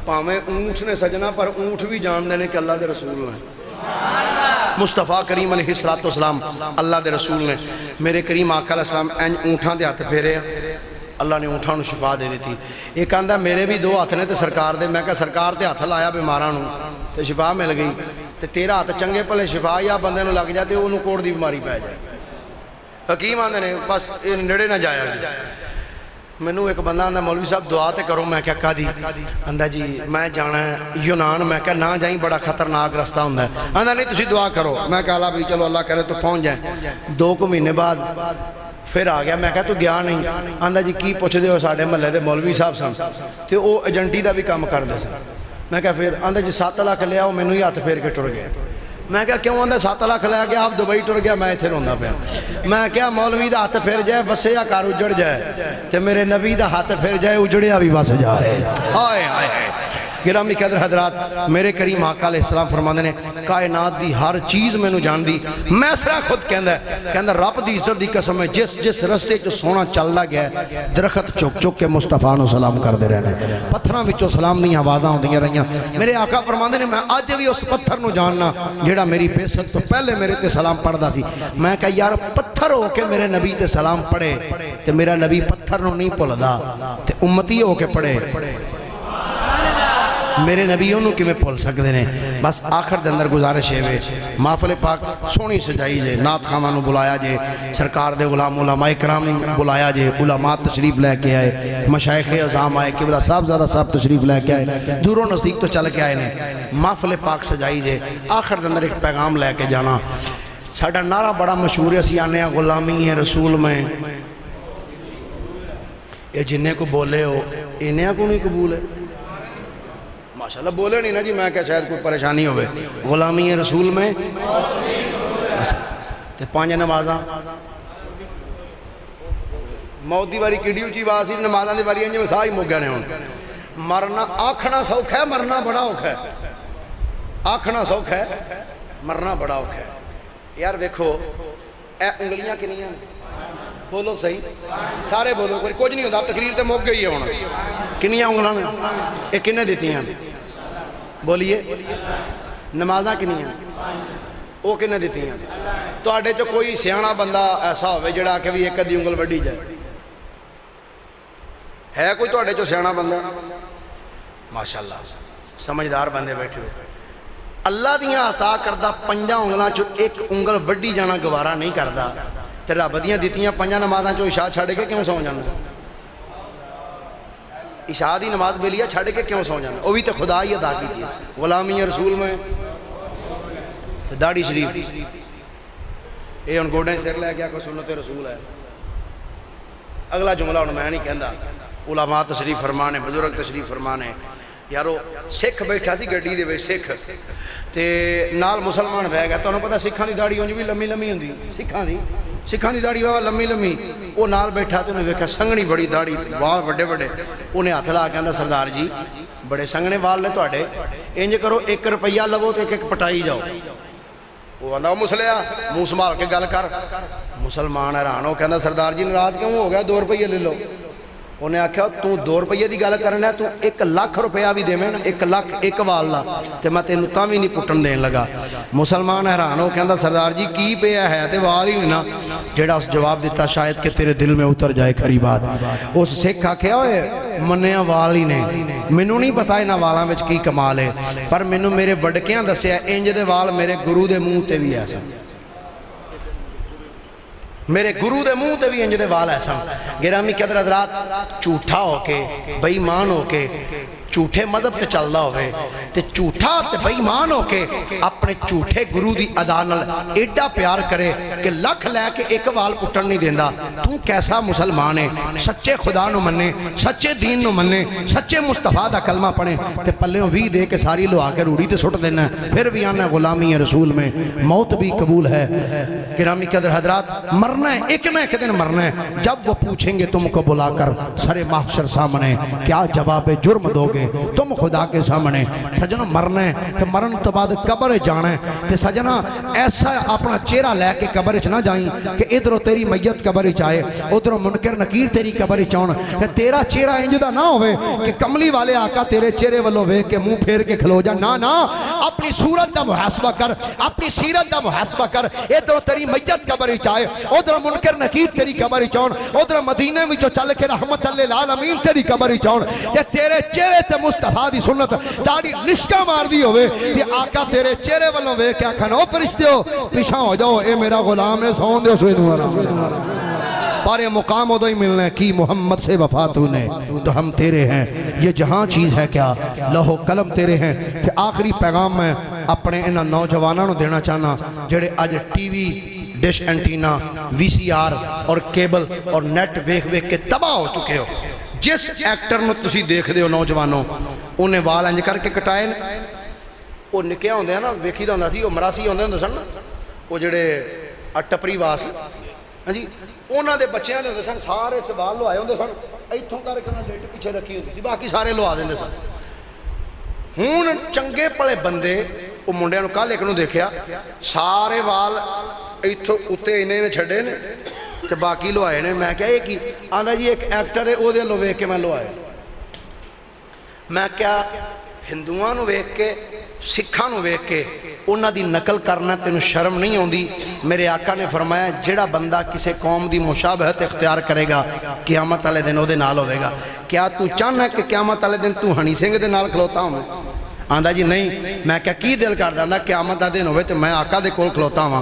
پاویں اونٹ نے سجنا پر اونٹ بھی جان دینے کہ اللہ دے رسول نے مصطفیٰ کریم علیہ السلام اللہ دے رسول نے میرے کریم آقا علیہ السلام اونٹاں دے ہاتھ پھیرے اللہ نے اونٹاں نو شفا دے دیتی ایک آندہ میرے بھی 2 ہاتھ نے تے سرکار دے میں کہا سرکار تے ہاتھ لایا بیماراں نو تے شفا مل گئی تے تیرا ہاتھ چنگے پلے شفا یا بندے نو لگ جاتے انہوں کوڑ دی بیماری پہ جائے حکیم آندے نے بس نڑے نہ جایا میں نے ایک بندہ آندہ مولوی صاحب دعا تے کرو میں کہا کہا دی آندہ جی میں جانا ہے یونان میں کہا نہ جائیں بڑا خطرناک رستہ ہوندہ ہے آندہ نہیں تسی دعا کرو میں کہا اللہ بھی چلو اللہ کرے تو پہنچ جائیں 2 مہینے بعد پھر آ گیا میں کہا تو گیا نہیں آندہ جی کی پوچھ دے ہو ساڑھے محلے دے مولوی صاحب سن تے او ایجنٹی دا بھی کام کر دے سن میں کہا پھر آندہ جی 7 لاکھ لے آؤ میں نے ہی ہاتھ پھیر کے ٹر گیا میں کہا کیوں آدھا 7 لاکھ لے گیا آپ دبئی ٹر گیا میں اتنے روندا پیا میں کہا مولوی دا ہاتھ پھر جائے وسیا گھر اجڑ جائے تے میرے نبی دا ہاتھ پھر جائے اجڑیا بھی وس جائے ہائے ہائے گرامی قدر حضرات میرے کریم آقا علیہ السلام فرماندے نے کائنات دی ہر چیز مینوں جان دی میں سرا خود کہندا رب دی عزت دی قسم ہے جس رستے چ سونا چلدا گیا درخت چک چک کے مصطفیٰ نو سلام کردے رہنے پتھراں وچوں سلام دی آوازاں ہوندیاں رہیاں میرے آقا فرماندے نے میں اج بھی اس پتھر نو جاننا جیڑا میری بیست تو پہلے میرے تے سلام پڑھدا سی میں کہا یار پتھر ہو کے میرے نبی تے سلام پڑھے تے میرا نبی پتھر نو نہیں بھولدا تے امتی ہو کے پڑھے میرے نبی انہوں کی میں پھول سکتے ہیں بس آخر دے اندر گزارش ہے محفل پاک سونی سجائی جے نات خامانو بلایا جے سرکار دے غلام علماء کرام بلایا جے علماء تشریف لے کے آئے مشایخ عظام آئے قبلہ صاحب زیادہ صاحب تشریف لے کے آئے دور و نزدیک تو چل کے آئے نے محفل پاک سجائی جے آخر دے اندر ایک پیغام لے کے جانا ساڑھا نعرہ بڑا مشہور ہے سیانے غلامی ہے رسول میں یہ جنہیں کو بولے ہو انہیں کو نہیں قبول ہے ماشاءاللہ بولے نہیں نا جی میں کیا شاید کوئی پریشانی ہوئے غلامی رسول میں تے 5 نمازاں موت دی واری کیڑی اچھی آواز سی نمازاں دی واری انجے میں ساہ ہی مک گئے ہوں مرنا آکھنا سوکھا ہے مرنا بڑا اوکھا ہے آکھنا سوکھا ہے مرنا اوکھا ہے یار دیکھو اے انگلیاں کنیاں بولو صحیح سارے بولو کوئی کچھ نہیں ہوتا تقریر تے مک گئی ہے ہونا کنیاں انگلاں اے کنے دیتی ہیں بولیے نمازاں کنیاں وہ کنے دیتی ہیں تو آڈے جو کوئی سیانا بندہ ایسا ہوئے جڑا کہ بھی ایک دی انگل وڈی جائے ہے کوئی تو آڈے جو سیانا بندہ ماشاءاللہ سمجھدار بندے بیٹھے ہوئے اللہ دیاں عطا کردہ 5 انگلاں چو ایک انگل وڈی جانا گوارا نہیں کردہ تیرا بدیاں دیتیاں 5 نمازاں چو عشاء چھاڑے کے کیوں سو جانا عشاء دی نماز بے لیا چھاڑے کے کیوں سو جانا وہ بھی تو خدا ہی ادا کی تھی غلامی رسول میں داڑھی شریف یہ ان گوڑیں سر لے گیا کوئی سنت رسول ہے اگلا جملہ ان میں نہیں کہندا علماء تشریف فرمانے بزرگ تشریف فرمانے یارو سکھ بیٹھا سی گڈی دے وچ سکھ تے نال مسلمان بہ گیا تانوں پتہ سکھاں دی داڑھی اونج بھی لمبی لمبی ہوندی سکھاں دی داڑھی وا لمبی لمبی وہ نال بیٹھا تے انہیں ویکھیا سنگنی بڑی داڑھی وال بڑے بڑے انہیں ہاتھ لا کے آندا سردار جی بڑے سنگنے وال نے تواڈے انج کرو 1 روپیہ لو تے ایک پٹائی جاؤ وہ آندا مسلیا منہ سنبھال کے گل کر مسلمان حیران ہو کہندا سردار جی ناراض کیوں ہو گیا 2 روپیے لے لو انہیں آکھیا تو 2 روپیے دی گل کرنا ہے تو 1 لاکھ روپیہ بھی دے میں نا 1 لاکھ 1 وال لا تے میں تینوں تاں بھی نہیں پٹن دین لگا مسلمان حیران ہو کہندا سردار جی کی پیا ہے تے وال ہی نہیں نا جیڑا اس جواب دیتا شاید کہ تیرے دل میں اتر جائے کھری بات اس سکھ آکھیا ہوئے منیا وال ہی نے مینوں نہیں پتا انہاں والاں وچ کی کمال ہے پر مینوں میرے وڈکیاں دسیا انج دے وال میرے گرو دے منہ تے بھی ایسا میرے گرو دے منہ تے بھی انج دے وال ایسا گرامی قدر حضرات جھوٹا ہو کے بے ایمان ہو کے جھوٹے مذہب تے چلدا ہوئے تے جھوٹا تے بے ایمان ہو کے اپنے جھوٹے گرو دی ادا نال ایڈا پیار کرے کہ لکھ لے کے 1 وال پٹن نہیں دیندا تو کیسا مسلمان ہے سچے خدا نو مننے سچے دین نو مننے سچے مصطفیٰ دا کلمہ پڑھے تے پلیوں بھی دے کے ساری لو آ کے روڑی تے سٹ دینا پھر بھی آنا غلامی رسول میں موت بھی قبول ہے گرامی قدر حضرات مرنا ہے ایک نہ ایک دن مرنا ہے جب وہ پوچھیں گے تم کو بلا کر سر محشر سامنے کیا جواب جرم دو گے تم خدا کے سامنے سجنہ مرنا ہے کہ مرن تو بعد قبر جانا ہے کہ سجنہ ایسا اپنا چہرہ لے کے قبر چ نہ جائیں کہ ادھروں تیری میت قبر چاہے ادھروں منکر نکیر تیری قبر چاہن کہ تیرا چہرہ انجدہ نہ ہوئے کہ کملی والے آقا تیرے چہرے والوں وے کے منہ پھیر کے کھلو جا نا اپنی صورت دا محاسبہ کر اپنی سیرت دا محاسبہ کر ادھروں تیری میت قبر چاہے ادھروں منکر نکیر تیری قبر چاہن ادھروں مدینے میں جو چل کے رحمت اللہ العالمین تیری قبر چاہن کہ تیرے چہرے تے مصطفیٰ دی سنت داڑھی نشکا مار دی ہوئے کہ آقا تیرے چہرے والوں وے کیا کھنو فرشتے ہو پیچھا ہو جاؤ اے میرا غلام ہے سون دے سوئے دوارا پارے مقام ادھو ہی ملنے کی محمد سے وفات ہونے تو ہم تیرے ہیں یہ جہاں چیز ہے کیا لوح قلم تیرے ہیں کہ آخری پیغام میں اپنے انہاں نوجوانوں دینا چاہنا جڑے آج ٹی وی ڈش اینٹینا وی سی آر اور کیبل اور نیٹ ویک کے تباہ ہو چکے ہو جس ایکٹر نو تسی دیکھ دے ہو نوجوانوں انہیں وال انج کر کے کٹائے ਉਹ ਨਿੱਕਿਆ ਹੁੰਦੇ ਆ ਨਾ ਵੇਖੀਦਾ ਹੁੰਦਾ ਸੀ, ਉਹ ਮਰਾਸੀ ਆਉਂਦੇ ਹੁੰਦੇ ਸਨ, ਉਹ ਜਿਹੜੇ ਟੱਪਰੀ ਵਾਸ, ਹਾਂਜੀ, ਉਹਨਾਂ ਦੇ ਬੱਚਿਆਂ ਦੇ ਹੁੰਦੇ ਸਨ, ਸਾਰੇ ਸਵਾਲ ਲਵਾਏ ਹੁੰਦੇ ਸਨ, ਇੱਥੋਂ ਕਰਕੇ ਉਹਨਾਂ ਲਿਟ ਪਿੱਛੇ ਰੱਖੀ ਹੁੰਦੀ ਸੀ, ਬਾਕੀ ਸਾਰੇ ਲਵਾ ਦਿੰਦੇ ਸਨ। ਹੁਣ ਚੰਗੇ ਭਲੇ ਬੰਦੇ, ਉਹ ਮੁੰਡਿਆਂ ਨੂੰ ਕੱਲ੍ਹ ਇੱਕ ਨੂੰ ਦੇਖਿਆ, ਸਾਰੇ ਵਾਲ ਇੱਥੋਂ ਉੱਤੇ ਇਹਨੇ ਛੱਡੇ ਨੇ ਤੇ ਬਾਕੀ ਲਵਾਏ ਨੇ। ਮੈਂ ਕਿਹਾ ਇਹ ਕੀ? ਆਂਦਾ ਜੀ ਇੱਕ ਐਕਟਰ ਹੈ, ਉਹਦੇ ਵੱਲੋਂ ਵੇਖ ਕੇ ਮੈਂ ਲਵਾਏ। ਮੈਂ ਕਿਹਾ ਹਿੰਦੂਆਂ ਨੂੰ ਵੇਖ ਕੇ, ਸਿੱਖਾਂ ਨੂੰ ਵੇਖ ਕੇ ਉਹਨਾਂ ਦੀ ਨਕਲ ਕਰਨਾ ਤੈਨੂੰ ਸ਼ਰਮ ਨਹੀਂ ਆਉਂਦੀ? ਮੇਰੇ ਆਕਾ ਨੇ ਫਰਮਾਇਆ ਜਿਹੜਾ ਬੰਦਾ ਕਿਸੇ ਕੌਮ ਦੀ ਮੁਸ਼ਾਬਹਤ ਇਖਤਿਆਰ ਕਰੇਗਾ ਕਿਆਮਤ ਵਾਲੇ ਦਿਨ ਉਹਦੇ ਨਾਲ ਹੋਵੇਗਾ। ਕਿਆ ਤੂੰ ਚਾਹੁੰਦਾ ਕਿ ਕਿਆਮਤ ਵਾਲੇ ਦਿਨ ਤੂੰ ਹਨੀ ਸਿੰਘ ਦੇ ਨਾਲ ਖਲੋਤਾ ਹੋਵੇਂ? ਆਂਦਾ ਜੀ ਨਹੀਂ। ਮੈਂ ਕਿਹਾ ਕੀ ਦਿਲ ਕਰਦਾ? ਆਂਦਾ ਕਿਆਮਤ ਦਾ ਦਿਨ ਹੋਵੇ ਤੇ ਮੈਂ ਆਕਾ ਦੇ ਕੋਲ ਖਲੋਤਾ ਹਾਂ।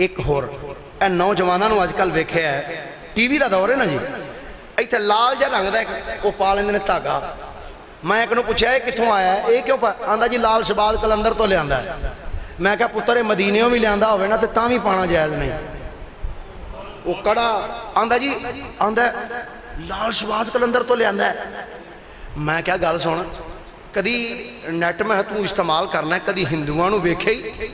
ਇੱਕ ਹੋਰ, ਇਹ ਨੌਜਵਾਨਾਂ ਨੂੰ ਅੱਜ ਕੱਲ੍ਹ ਵੇਖਿਆ ਹੈ, ਟੀਵੀ ਦਾ ਦੌਰ ਹੈ ਨਾ ਜੀ, ਇੱਥੇ ਲਾਲ ਜਿਹਾ ਰੰਗ ਦਾ ਇੱਕ ਉਹ ਪਾ ਲੈਂਦੇ ਨੇ ਧਾਗਾ। ਮੈਂ ਇੱਕ ਨੂੰ ਪੁੱਛਿਆ ਇਹ ਕਿੱਥੋਂ ਆਇਆ, ਇਹ ਕਿਉਂ ਪਾ? ਆਂਦਾ ਜੀ ਲਾਲ ਸ਼ਬਾਜ਼ ਕਲੰਦਰ ਤੋਂ ਲਿਆਂਦਾ ਹੈ। ਮੈਂ ਕਿਹਾ ਪੁੱਤਰ ਇਹ ਮਦੀਨਿਓਂ ਵੀ ਲਿਆਂਦਾ ਹੋਵੇ ਨਾ ਤੇ ਤਾਂ ਵੀ ਪਾਣਾ ਜਾਇਜ਼ ਨਹੀਂ। ਉਹ ਕੜਾ ਆਂਦਾ ਜੀ, ਆਂਦਾ ਲਾਲ ਸ਼ਬਾਜ਼ ਕਲੰਦਰ ਤੋਂ ਲਿਆਂਦਾ ਹੈ। ਮੈਂ ਕਿਹਾ ਗੱਲ ਸੁਣ, ਕਦੀ ਨੈਟ ਮੈਂ ਤੂੰ ਇਸਤੇਮਾਲ ਕਰਨਾ, ਕਦੀ ਹਿੰਦੂਆਂ ਨੂੰ ਵੇਖੇ ਹੀ?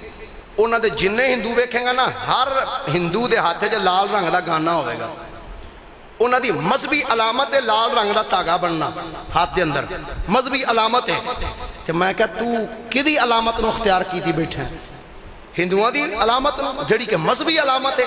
ਉਹਨਾਂ ਦੇ ਜਿੰਨੇ ਹਿੰਦੂ ਵੇਖੇਗਾ ਨਾ, ਹਰ ਹਿੰਦੂ ਦੇ ਹੱਥ 'ਚ ਲਾਲ ਰੰਗ ਦਾ ਗਾਨਾ ਹੋਵੇਗਾ। ਉਹਨਾਂ ਦੀ ਮਜ਼ਹਬੀ ਅਲਾਮਤ ਹੈ ਲਾਲ ਰੰਗ ਦਾ ਧਾਗਾ ਬਣਨਾ ਹੱਥ ਦੇ ਅੰਦਰ, ਮਜ਼ਹਬੀ ਅਲਾਮਤ ਹੈ। ਤੇ ਮੈਂ ਕਿਹਾ ਤੂੰ ਕਿਹਦੀ ਅਲਾਮਤ ਨੂੰ ਅਖਤਿਆਰ ਕੀਤੀ ਬੈਠਾ? ਹਿੰਦੂਆਂ ਦੀ ਅਲਾਮਤ ਨੂੰ, ਜਿਹੜੀ ਕਿ ਮਜ਼ਹਬੀ ਅਲਾਮਤ ਹੈ।